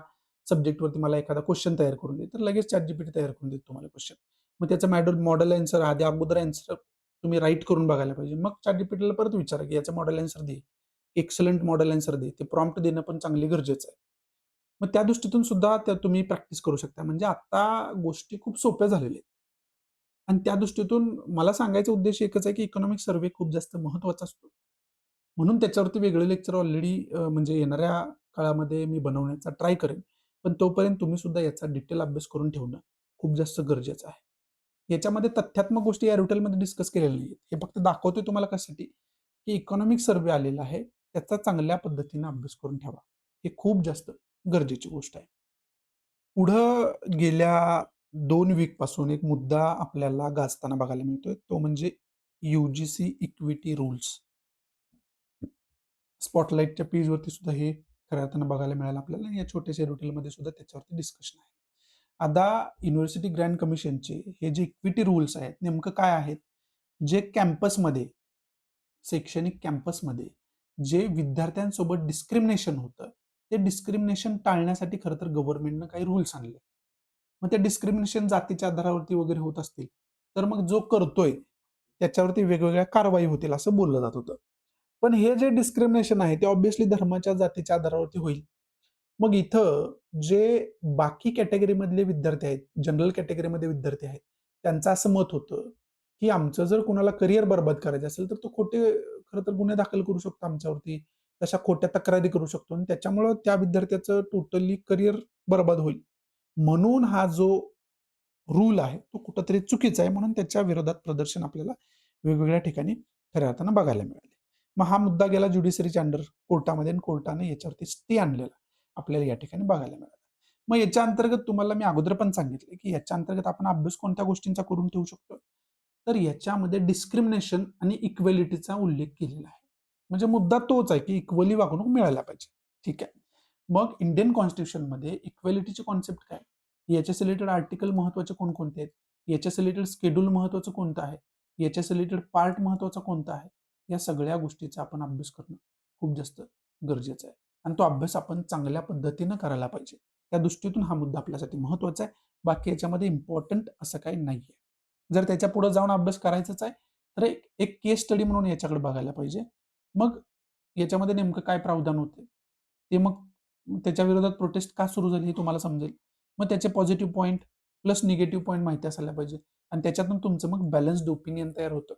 सब्जेक्टवरती मला एखादा क्वेश्चन तयार करून दे, तर लगेच ChatGPT तयार करून देतो तुम्हाला क्वेश्चन. मग त्याचं मॉडेल आन्सर आधी अगोदर आन्सर तुम्ही राईट करून बघायला पाहिजे. मग ChatGPTला परत विचारा, की याचं मॉडेल आन्सर दे. एक्सलंट मॉडेल आन्सर दे. ते प्रॉम्प्ट देणं पण चांगली गरजेचं आहे. मग त्या दृष्टीतून सुद्धा तुम्ही प्रॅक्टिस करू शकता. म्हणजे आता गोष्टी खूप सोप्या झालेल्या आहेत. आणि त्या दृष्टीतून मला सांगायचा उद्देश एकच आहे, की इकॉनॉमिक सर्व्हे खूप जास्त महत्त्वाचा असतो. म्हणून त्याच्यावरती वेगळं लेक्चर ऑलरेडी म्हणजे येणाऱ्या काळामध्ये मी बनवण्याचा ट्राय करेन. पण तोपर्यंत तुम्ही सुद्धा याचा डिटेल अभ्यास करून ठेवणं खूप जास्त गरजेचं आहे. याच्यामध्ये तथ्यात्मक गोष्टी या ड्युटेलमध्ये डिस्कस केलेल्या नाहीयेत. हे फक्त दाखवतोय तुम्हाला कशासाठी, की इकॉनॉमिक सर्व्हे आलेला आहे. त्याचा चांगल्या पद्धतीने अभ्यास करून ठेवा. हे खूप जास्त गरजेची गोष्ट आहे. पुढं गेल्या 2 वीकपासून एक मुद्दा आपल्याला गाजताना बघायला मिळतोय. तो म्हणजे यू-जी-सी इक्विटी रूल्स. स्पॉटलाइटच्या पेजवरती सुद्धा हे खऱ्या अर्थानं बघायला मिळालं आपल्याला. या छोट्याशा रुटीनमध्ये सुद्धा त्याच्यावरती डिस्कशन आहे. आता युनिव्हर्सिटी ग्रँड कमिशनचे हे जे इक्विटी रूल्स आहेत, नेमकं काय आहेत? जे कॅम्पसमध्ये, शैक्षणिक कॅम्पसमध्ये जे विद्यार्थ्यांसोबत डिस्क्रिमिनेशन होतं, ते डिस्क्रिमिनेशन टाळण्यासाठी खरं तर गव्हर्नमेंटनं काही रूल्स आणले. मग ते डिस्क्रिमिनेशन जातीच्या आधारावरती वगैरे होत असतील, तर मग जो करतोय त्याच्यावरती वेगवेगळ्या कारवाई होतील असं बोललं जात होतं. पण हे जे डिस्क्रिमिनेशन आहे ते ऑब्व्हियसली धर्माच्या, जातीच्या आधारावरती होईल. मग इथं जे बाकी कॅटेगरीमधले विद्यार्थी आहेत, जनरल कॅटेगरीमध्ये विद्यार्थी आहेत, त्यांचं असं मत होतं, की आमचं जर कोणाला करिअर बरबाद करायचं असेल, तर तो खोटे खरं तर गुन्हे दाखल करू शकतो आमच्यावरती. तशा खोट्या तक्रारी करू शकतो आणि त्याच्यामुळं त्या विद्यार्थ्याचं टोटली करिअर बरबाद होईल. म्हणून हा जो रूल आहे, तो कुठेतरी चुकीचा आहे. म्हणून त्याच्या विरोधात प्रदर्शन आपल्याला वेगवेगळ्या ठिकाणी खऱ्या अर्थानं बघायला मिळाले. मग हा मुद्दा गेला ज्युडिशरीच्या अंडर कोर्टामध्ये आणि कोर्टाने याच्यावरती स्टे आणलेला आपल्याला या ठिकाणी बघायला मिळाला. मग याच्या अंतर्गत तुम्हाला मी अगोदर पण सांगितले, की याच्या अंतर्गत आपण अभ्यास कोणत्या गोष्टींचा करून ठेवू शकतो? तर याच्यामध्ये डिस्क्रिमिनेशन आणि इक्वेलिटीचा उल्लेख केलेला आहे. म्हणजे मुद्दा तोच आहे, की इक्वली वागणूक मिळायला पाहिजे. ठीक आहे. मग इंडियन कॉन्स्टिट्यूशनमध्ये इक्वेलिटीची कॉन्सेप्ट काय? याच्याशी रिलेटेड आर्टिकल महत्त्वाचे कोणकोणते आहेत? याच्याशी रिलेटेड शेड्यूल महत्त्वाचं कोणतं आहे? याच्याशी रिलेटेड पार्ट महत्त्वाचा कोणता आहे? या सगळ्या गोष्टीचा आपण अभ्यास करणं खूप जास्त गरजेचं आहे. आणि तो अभ्यास आपण चांगल्या पद्धतीनं करायला पाहिजे. त्या दृष्टीतून हा मुद्दा आपल्यासाठी महत्त्वाचा आहे. बाकी याच्यामध्ये इम्पोर्टंट असं काही नाहीये. जर त्याच्या पुढे जाऊन अभ्यास करायचाच आहे, तर एक एक केस स्टडी म्हणून याच्याकडे बघायला पाहिजे. मग याच्यामध्ये नेमकं काय प्रावधान होते? ते मग त्याच्या विरोधात प्रोटेस्ट का सुरू झाली हे तुम्हाला समजेल. मग त्याचे positive point plus negative point माहिती असायला पाहिजे आणि त्याच्यातून तुमचं मग बॅलन्स्ड ओपिनियन तयार होतं.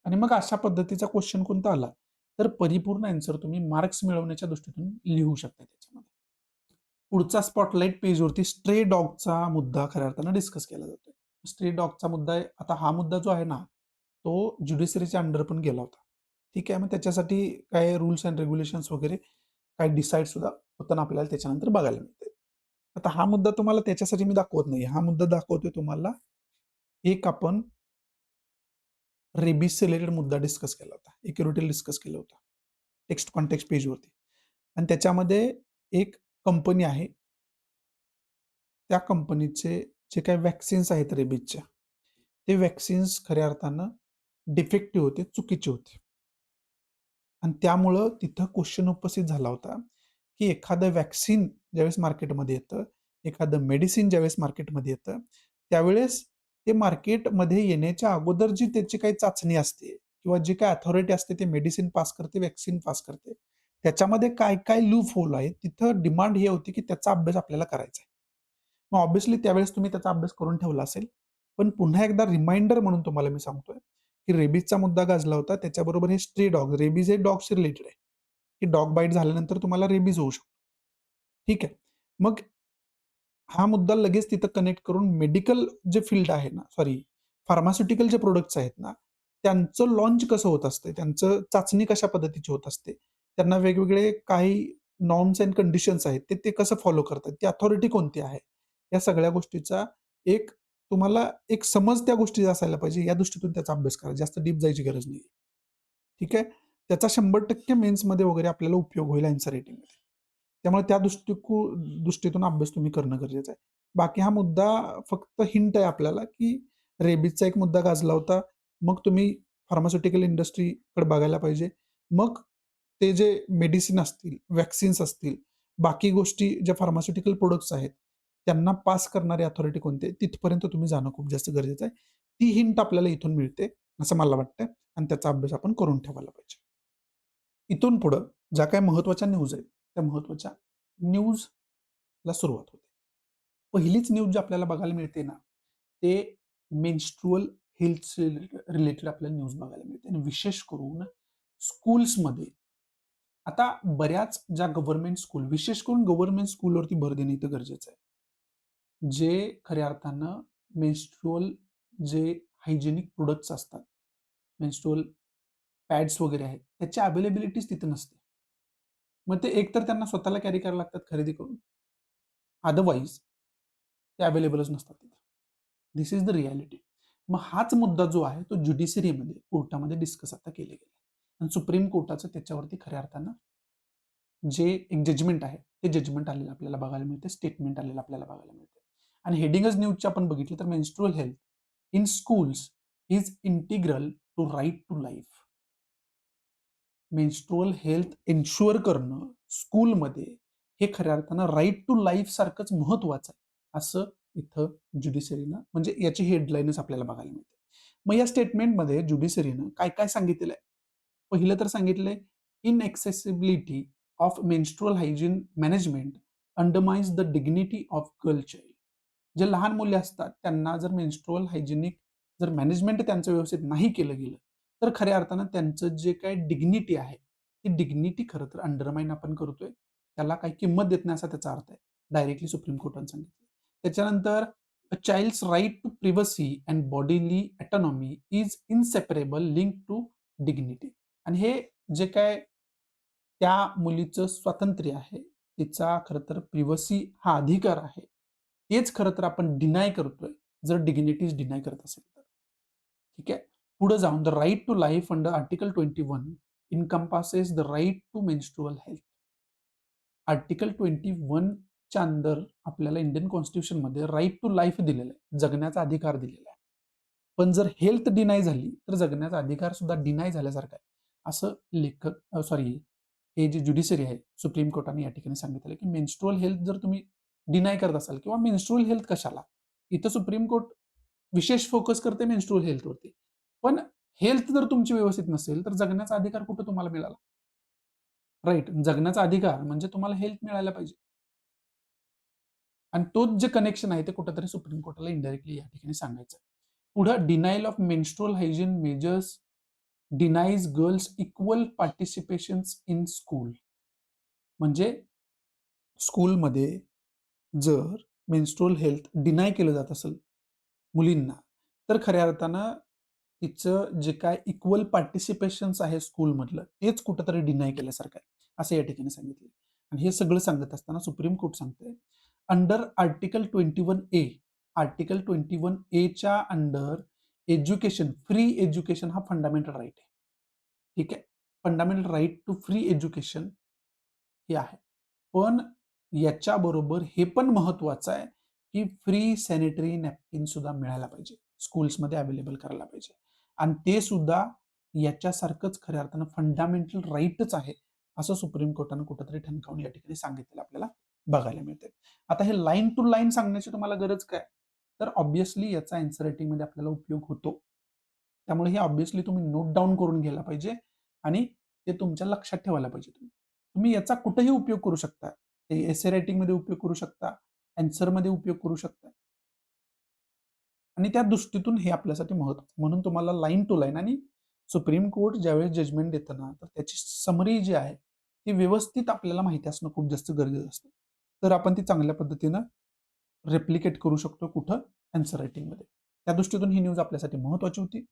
आणि मग अशा पद्धतीचा क्वेश्चन कोणता आला, तर परिपूर्ण आन्सर तुम्ही मार्क्स मिळवण्याच्या दृष्टीतून लिहू शकता त्याच्यामध्ये. पुढचा स्पॉटलाइट पेजवरती स्ट्रे डॉगचा मुद्दा खऱ्या अर्थानं डिस्कस केला जातोय. स्ट्रे डॉगचा मुद्दा आहे. आता हा मुद्दा जो आहे ना, तो ज्युडिशरीच्या अंडर पण गेला होता. ठीक आहे. मग त्याच्यासाठी काय रूल्स अँड रेग्युलेशन्स वगैरे काय डिसाईड सुद्धा होताना आपल्याला त्याच्यानंतर बघायला मिळते. आता हा मुद्दा तुम्हाला त्याच्यासाठी मी दाखवत नाही. हा मुद्दा दाखवतोय तुम्हाला एक आपण रेबीजशी रिलेटेड मुद्दा डिस्कस केला होता. एक्युरेटली डिस्कस केला होता. टेक्स्ट कॉन्टेक्स्ट पेजवरती आणि त्याच्यामध्ये एक कंपनी आहे. त्या कंपनीचे जे काही व्हॅक्सिन्स आहेत रेबीजच्या, ते व्हॅक्सिन्स खऱ्या अर्थानं डिफेक्टिव्ह होते, चुकीचे होते. आणि त्यामुळं तिथं क्वेश्चन उपस्थित झाला होता, की एखादं व्हॅक्सिन ज्यावेळेस मार्केटमध्ये येतं, एखादं मेडिसिन ज्यावेळेस मार्केटमध्ये येतं, त्यावेळेस ते मार्केटमध्ये येण्याच्या अगोदर जी त्याची काही चाचणी असते किंवा जी काही अथॉरिटी असते ते मेडिसिन पास करते, व्हॅक्सिन पास करते. त्याच्यामध्ये काय-काय लूप होल आहे, तिथं डिमांड ही होती, की त्याचा अभ्यास आपल्याला करायचा आहे. मग ऑब्व्हियसली त्यावेळेस तुम्ही त्याचा अभ्यास करून ठेवला असेल. पण पुन्हा एकदा रिमाइंडर म्हणून तुम्हाला मी सांगतोय, की रेबीजचा मुद्दा गाजला होता. त्याच्याबरोबर हे स्ट्रे डॉग, रेबीज हे डॉगशी रिलेटेड आहे, की डॉग बाईट झाल्यानंतर तुम्हाला रेबीज होऊ शकतो. ठीक आहे. मग हा मुद्दा लगेच तिथं कनेक्ट करून मेडिकल जे फील्ड आहे ना, सॉरी फार्मास्युटिकल जे प्रॉडक्ट्स आहेत ना, त्यांचं लॉन्च कसं होत असते, त्यांचं चाचणी कशा पद्धतीची होत असते. त्यांना वेगवेगळे काही नॉर्म्स एंड कंडिशन्स आहेत, ते ते कसं फॉलो करतात, ती अथॉरिटी कोणती आहे? या सगळ्या गोष्टीचा एक तुम्हाला एक समज त्या गोष्टीचा असायला पाहिजे, या दृष्टीतून त्याचा अभ्यास करा. जास्त डीप जायची गरज नाही. ठीक आहे. त्याचा 100% मेन्समध्ये वगैरे आपल्याला उपयोग होईल आन्सर रायटिंगमध्ये. त्यामुळे त्या दृष्टीतून अभ्यास तुम्ही करणं गरजेचं आहे. बाकी हा मुद्दा फक्त हिंट आहे आपल्याला, की रेबीजचा एक मुद्दा गाजला होता. मग तुम्ही फार्मास्युटिकल इंडस्ट्रीकडे बघायला पाहिजे. मग ते जे मेडिसिन असतील, व्हॅक्सिन्स असतील, बाकी गोष्टी ज्या फार्मास्युटिकल प्रॉडक्ट्स आहेत, त्यांना पास करणारी अथॉरिटी कोणती आहे, तिथपर्यंत तुम्ही जाणं खूप जास्त गरजेचं आहे. ती हिंट आपल्याला इथून मिळते, असं मला वाटतं आणि त्याचा अभ्यास आपण करून ठेवायला पाहिजे. इथून पुढं ज्या काही महत्त्वाच्या न्यूज आहेत, त्या महत्त्वाच्या न्यूजला सुरुवात होते. पहिलीच न्यूज जी आपल्याला बघायला मिळते ना, ते मेन्स्ट्रुअल हेल्थशी रिलेटेड आपल्याला न्यूज बघायला मिळते आणि विशेष करून स्कूल्समध्ये आता बऱ्याच ज्या गव्हर्नमेंट स्कूल, विशेष करून गव्हर्नमेंट स्कूलवरती भर देणं इथं गरजेचं आहे. जे खऱ्या अर्थानं मेन्स्ट्रुअल जे हायजिनिक प्रॉडक्ट्स असतात, मेन्स्ट्रुअल पॅड्स वगैरे आहेत, त्याची अवेलेबिलिटीच तिथे नसते. मग ते एकतर त्यांना स्वतःला कॅरी करायला लागतात खरेदी करून, अदरवाईज ते अवेलेबलच नसतात तिथे. This is the reality. मग हाच मुद्दा जो आहे तो ज्युडिशरीमध्ये, कोर्टामध्ये डिस्कस आता केले गेले आणि सुप्रीम कोर्टाचं त्याच्यावरती खऱ्या अर्थानं जे एक जजमेंट आहे, ते जजमेंट आलेलं आपल्याला बघायला मिळते, स्टेटमेंट आलेलं आपल्याला बघायला मिळते. आणि हेडिंगच न्यूजची आपण बघितली तर menstrual health in schools is integral to right to life. Menstrual health ensure करणं स्कूलमध्ये हे खऱ्या अर्थानं राईट टू लाईफ सारखंच महत्वाचं आहे, असं इथं ज्युडिशरीनं म्हणजे याची हेडलाईनच आपल्याला बघायला मिळते. मग या स्टेटमेंटमध्ये ज्युडिशरीनं काय काय सांगितलेलं आहे? पहिलं तर सांगितलंय inaccessibility of menstrual hygiene management undermines the dignity of girl child. जे लहान मुले असतात त्यांना जर मेन्स्ट्रुअल हायजिनिक जर मॅनेजमेंट त्यांचं व्यवस्थित नाही केलं गेलं तर खऱ्या अर्थानं त्यांचं जे काही डिग्निटी आहे ती डिग्निटी खरं तर अंडरमाइन आपण करतोय, त्याला काही किंमत देत नाही असा त्याचा अर्थ आहे. डायरेक्टली सुप्रीम कोर्टाने सांगितलं. त्याच्यानंतर a child's right to privacy and bodily autonomy is inseparable link to dignity. आणि हे जे काय त्या मुलीचं स्वातंत्र्य आहे, तिचा खरं तर प्रिव्हसी हा अधिकार आहे. तेच खरं तर आपण डिनाय करतोय, जर डिग्निटीज डिनाय करत असेल तर. ठीक आहे. पुढे जाऊन the right to life under article 21 encompasses the right to menstrual health. Article 21 च्या अंडर आपल्याला इंडियन कॉन्स्टिट्यूशनमध्ये राईट टू लाईफ दिलेलं आहे, जगण्याचा अधिकार दिलेला आहे. पण जर हेल्थ डिनाय झाली तर जगण्याचा अधिकार सुद्धा डिनाय झाल्यासारखं आहे, असं लेखक सॉरी हे जे ज्युडिशरी आहे सुप्रीम कोर्टाने या ठिकाणी सांगितलं की मेन्स्ट्रुअल हेल्थ जर तुम्ही डिनाय करत असाल किंवा मेन्स्ट्रुअल हेल्थ कशाला, इथं सुप्रीम कोर्ट विशेष फोकस करते मेन्स्ट्रुअल हेल्थवरती. पण हेल्थ जर तुमची व्यवस्थित नसेल तर जगण्याचा अधिकार कुठं तुम्हाला मिळाला? राईट. जगण्याचा अधिकार म्हणजे तुम्हाला हेल्थ मिळायला पाहिजे. आणि तोच जे कनेक्शन आहे ते कुठेतरी सुप्रीम कोर्टाला इनडायरेक्टली या ठिकाणी सांगायचं आहे. पुढं denial of menstrual hygiene measures denies girls equal participations in school. म्हणजे स्कूलमध्ये जर मेन्स्ट्रुअल हेल्थ डिनाय केलं जात असेल मुलींना, तर खऱ्या अर्थानं तिचं जे काय इक्वल पार्टिसिपेशन्स आहे स्कूलमधलं, तेच कुठेतरी डिनाय केल्यासारखं आहे, असं या ठिकाणी सांगितलं. आणि हे सगळं सांगत असताना सुप्रीम कोर्ट सांगतंय, under article 21A, article 21A च्या अंडर एज्युकेशन, फ्री एज्युकेशन हा फंडामेंटल राईट आहे. ठीक आहे. Fundamental right to free education हे आहे. पण याच्याबरोबर हे पण महत्वाचं आहे, की फ्री सॅनिटरी नॅपकिन सुद्धा मिळायला पाहिजे. स्कूल्समध्ये अवेलेबल करायला पाहिजे. आणि ते सुद्धा याच्यासारखंच खऱ्या अर्थानं फंडामेंटल राईटच आहे, असं सुप्रीम कोर्टानं कुठेतरी ठणकावून या ठिकाणी सांगितलेलं आपल्याला बघायला मिळते. आता हे लाईन टू लाईन सांगण्याची तुम्हाला गरज काय? तर ऑब्व्हियसली याचा आन्सर रायटिंगमध्ये आपल्याला उपयोग होतो. त्यामुळे हे ऑब्व्हियसली तुम्ही नोट डाउन करून घ्यायला पाहिजे आणि ते तुमच्या लक्षात ठेवायला पाहिजे तुम्ही. तुम्ही याचा कुठेही उपयोग करू शकता. एसे रायटिंगमध्ये उपयोग करू शकता, आन्सरमध्ये उपयोग करू शकता. आणि त्या दृष्टीतून हे आपल्यासाठी महत्त्वाचं. म्हणून तुम्हाला लाईन टू लाईन आणि सुप्रीम कोर्ट ज्यावेळेस जजमेंट देतं ना, तर त्याची समरी जी आहे, ती व्यवस्थित आपल्याला माहिती असणं खूप जास्त गरजेचं असतं. तर आपण ती चांगल्या पद्धतीनं रेप्लिकेट करू शकतो कुठं? आन्सर रायटिंगमध्ये. त्या दृष्टीतून ही न्यूज आपल्यासाठी महत्त्वाची होती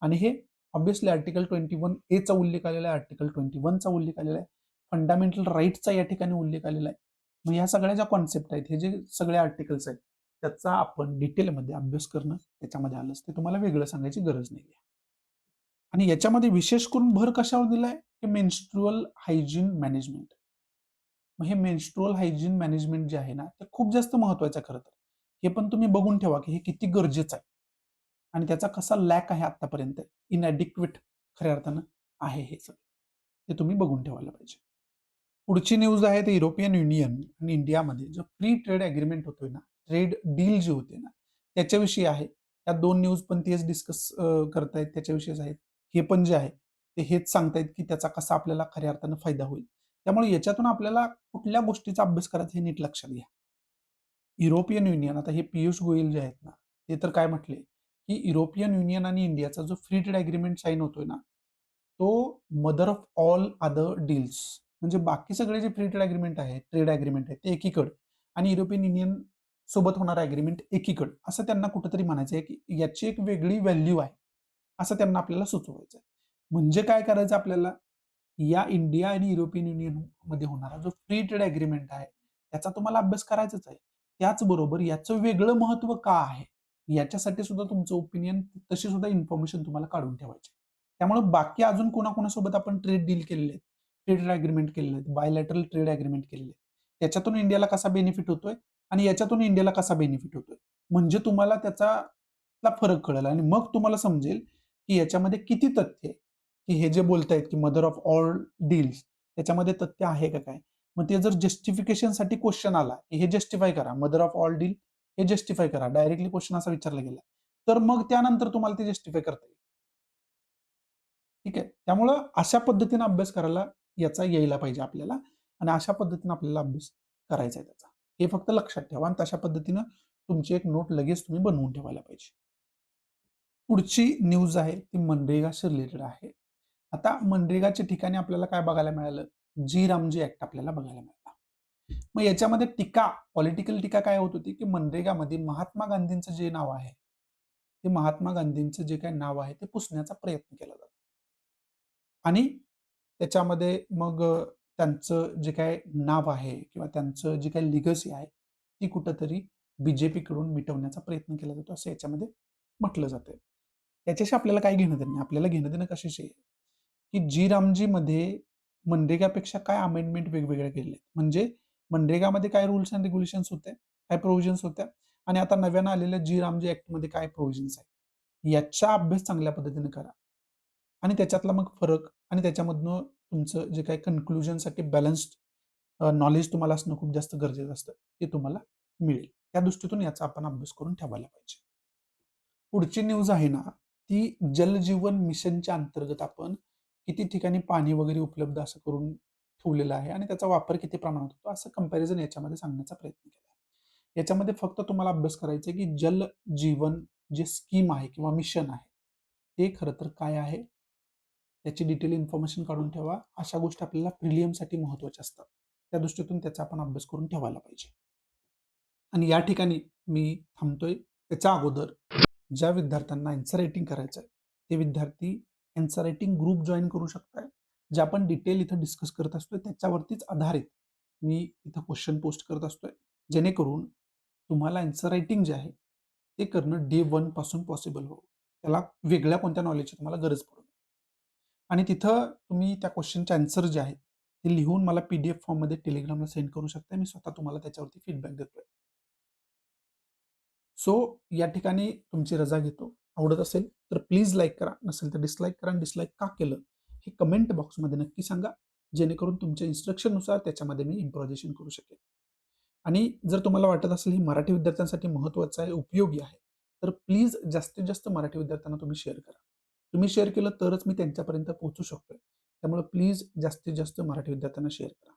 आणि हे ऑब्व्हियसली आर्टिकल 21A चा उल्लेख आलेला आहे, आर्टिकल 21 चा उल्लेख आलेला आहे, फंडामेंटल राईट्सचा या ठिकाणी उल्लेख आलेला आहे. मग ह्या सगळ्या ज्या कॉन्सेप्ट आहेत, हे जे सगळे आर्टिकल्स आहेत, त्याचा आपण डिटेलमध्ये अभ्यास करणं त्याच्यामध्ये आलंच. ते तुम्हाला वेगळं सांगायची गरज नाहीये. आणि याच्यामध्ये विशेष करून भर कशावर दिलाय? की मेन्स्ट्रुअल हायजीन मॅनेजमेंट. मग हे मेन्स्ट्रुअल हायजीन मॅनेजमेंट जे आहे ना, ते खूप जास्त महत्वाचं आहे खरं तर. हे पण तुम्ही बघून ठेवा, की हे किती गरजेचं आहे आणि त्याचा कसा लॅक आहे आत्तापर्यंत, इनॲडिक्वेट खऱ्या अर्थानं आहे हे सगळं. ते तुम्ही बघून ठेवायला पाहिजे. पुढची न्यूज आहे ते युरोपियन युनियन आणि इंडियामध्ये जो फ्री ट्रेड एग्रीमेंट होतोय ना, ट्रेड डील जी होते ना, त्याच्याविषयी आहे. या 2 न्यूज पण तेच डिस्कस करतायत त्याच्याविषयीच आहेत. हे पण जे आहे, ते हेच सांगतायत की त्याचा कसा आपल्याला खऱ्या अर्थानं फायदा होईल. त्यामुळे याच्यातून आपल्याला कुठल्या गोष्टीचा अभ्यास करायचा हे नीट लक्षात घ्या. युरोपियन युनियन आता हे पियुष गोयल जे आहेत ना, ते तर काय म्हटले, की युरोपियन युनियन आणि इंडियाचा जो फ्री ट्रेड एग्रीमेंट साइन होतोय ना, तो mother of all other deals. म्हणजे बाकी सगळे जे फ्री ट्रेड एग्रीमेंट आहे, ट्रेड एग्रीमेंट आहे ते एकीकडे आणि युरोपियन युनियन सोबत होणारा एग्रीमेंट एकीकडे, असं त्यांना कुठेतरी म्हणायचं आहे, की याची एक वेगळी व्हॅल्यू आहे, असं त्यांना आपल्याला सुचवायचं आहे. म्हणजे काय करायचं आपल्याला? या इंडिया आणि युरोपियन युनियनमध्ये होणारा जो फ्री ट्रेड एग्रीमेंट आहे, त्याचा तुम्हाला अभ्यास करायचाच आहे. त्याचबरोबर याचं वेगळं महत्त्व का आहे? याच्यासाठी सुद्धा तुमचं ओपिनियन, तशी सुद्धा इन्फॉर्मेशन तुम्हाला काढून ठेवायची. त्यामुळे बाकी अजून कोणाकोणासोबत आपण ट्रेड डील केलेले आहेत, ट्रेड अग्रीमेंट केलेले आहेत, बायलॅटरल ट्रेड अग्रीमेंट केलेले आहेत. त्याच्यातून इंडियाला कसा बेनिफिट होतोय आणि याच्यातून इंडियाला कसा बेनिफिट होतोय. म्हणजे तुम्हाला त्याचा फरक कळेल आणि मग तुम्हाला समजेल, की याच्यामध्ये किती तथ्य आहे, की हे जे बोलतायत, की मदर ऑफ ऑल डील्स त्याच्यामध्ये तथ्य आहे का काय? मग ते जर जस्टिफिकेशनसाठी क्वेश्चन आला, की हे जस्टिफाय करा, मदर ऑफ ऑल डील हे जस्टिफाय करा. डायरेक्टली क्वेश्चन असा विचारला गेला. तर मग त्यानंतर तुम्हाला ते जस्टिफाय करता येईल. ठीक आहे. त्यामुळं अशा पद्धतीने अभ्यास करायला याचा यायला पाहिजे आपल्याला आणि अशा पद्धतीने आपल्याला अभ्यास करायचा आहे त्याचा. हे फक्त लक्षात ठेवा आणि तशा पद्धतीनं तुमची एक नोट लगेच तुम्ही बनवून ठेवायला पाहिजे. पुढची न्यूज आहे ती मनरेगाशी रिलेटेड आहे. आता मनरेगाच्या ठिकाणी आपल्याला काय बघायला मिळालं? जी रामजी ॲक्ट आपल्याला बघायला मिळाला. मग याच्यामध्ये टीका, पॉलिटिकल टीका काय होत होती, की मनरेगामध्ये महात्मा गांधींचं जे नाव आहे, ते महात्मा गांधींचं जे काही नाव आहे ते पुसण्याचा प्रयत्न केला जातो. आणि त्याच्यामध्ये मग त्यांचं जे काही नाव आहे किंवा त्यांचं जे काही लिगसी आहे, ती कुठेतरी बी-जे-पीकडून मिटवण्याचा प्रयत्न केला जातो, असं याच्यामध्ये म्हटलं जातंय. त्याच्याशी आपल्याला काही घेणं-देणं नाही. आपल्याला घेणं-देणं कशाशी आहे, की जी रामजीमध्ये मनरेगापेक्षा काय अमेंडमेंट वेगवेगळ्या केलेल्या आहेत. म्हणजे मनरेगामध्ये काय रूल्स अँड रेग्युलेशन्स होते, काय प्रोव्हिजन्स होत्या आणि आता नव्यानं आलेल्या जी रामजी ॲक्टमध्ये काय प्रोव्हिजन्स आहेत. याचा अभ्यास चांगल्या पद्धतीने करा आणि त्याच्यातला मग फरक आणि त्याच्यामधनं तुमचं जे काही कन्क्लुजनसाठी बॅलन्स्ड नॉलेज तुम्हाला असणं खूप जास्त गरजेचं असतं. ते तुम्हाला मिळेल. त्या दृष्टीतून याचा आपण अभ्यास करून ठेवायला पाहिजे. पुढची न्यूज आहे ना, ती जल जीवन मिशनच्या अंतर्गत आपण किती ठिकाणी पाणी वगैरे उपलब्ध असं करून ठेवलेलं आहे आणि त्याचा वापर किती प्रमाणात होतो, असं कंपॅरिझन याच्यामध्ये सांगण्याचा प्रयत्न केला आहे. याच्यामध्ये फक्त तुम्हाला अभ्यास करायचा आहे, की जल जीवन जे स्कीम आहे किंवा मिशन आहे, ते खरं तर काय आहे? त्याची डिटेल इन्फॉर्मेशन काढून ठेवा. अशा गोष्टी आपल्याला प्रिलियमसाठी महत्त्वाच्या असतात. त्या दृष्टीतून त्याचा आपण अभ्यास करून ठेवायला पाहिजे. आणि या ठिकाणी मी थांबतोय. त्याच्या अगोदर ज्या विद्यार्थ्यांना एन्सर रायटिंग करायचं आहे, ते विद्यार्थी एन्सर रायटिंग ग्रुप जॉइन करू शकताय. जे आपण डिटेल इथं डिस्कस करत असतोय त्याच्यावरतीच आधारित मी इथं क्वेश्चन पोस्ट करत असतोय. जेणेकरून तुम्हाला एन्सर रायटिंग जे आहे, ते करणं डे 1 पासून पॉसिबल हो. त्याला वेगळ्या कोणत्या नॉलेजची तुम्हाला गरज पडू नये. आणि तिथं तुम्ही त्या क्वेश्चनचे आन्सर जे आहेत, ते लिहून मला पी-डी-एफ फॉर्ममध्ये Telegramला सेंड करू शकता. मी स्वतः तुम्हाला त्याच्यावरती फीडबॅक देतोय. सो या ठिकाणी तुमची रजा घेतो. आवडत असेल तर प्लीज लाईक करा. नसेल तर डिसलाईक करा आणि डिसलाईक का केलं हे कमेंट बॉक्समध्ये नक्की सांगा. जेणेकरून तुमच्या इन्स्ट्रक्शननुसार त्याच्यामध्ये मी इम्प्रोव्हायझेशन करू शकेन. आणि जर तुम्हाला वाटत असेल ही मराठी विद्यार्थ्यांसाठी महत्त्वाचं आहे, उपयोगी आहे, तर प्लीज जास्तीत जास्त मराठी विद्यार्थ्यांना तुम्ही शेअर करा. तुम्ही शेअर केलं तरच मी त्यांच्यापर्यंत पोहोचू शकतोय. त्यामुळे प्लीज जास्तीत जास्त मराठी विद्यार्थ्यांना शेअर करा.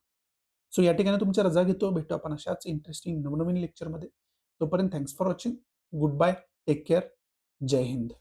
सो या ठिकाणी तुमच्या रजा घेतो. भेटू आपण अशाच इंटरेस्टिंग नवनवीन लेक्चरमध्ये. तोपर्यंत thanks for watching. Good bye. Take care. जय हिंद.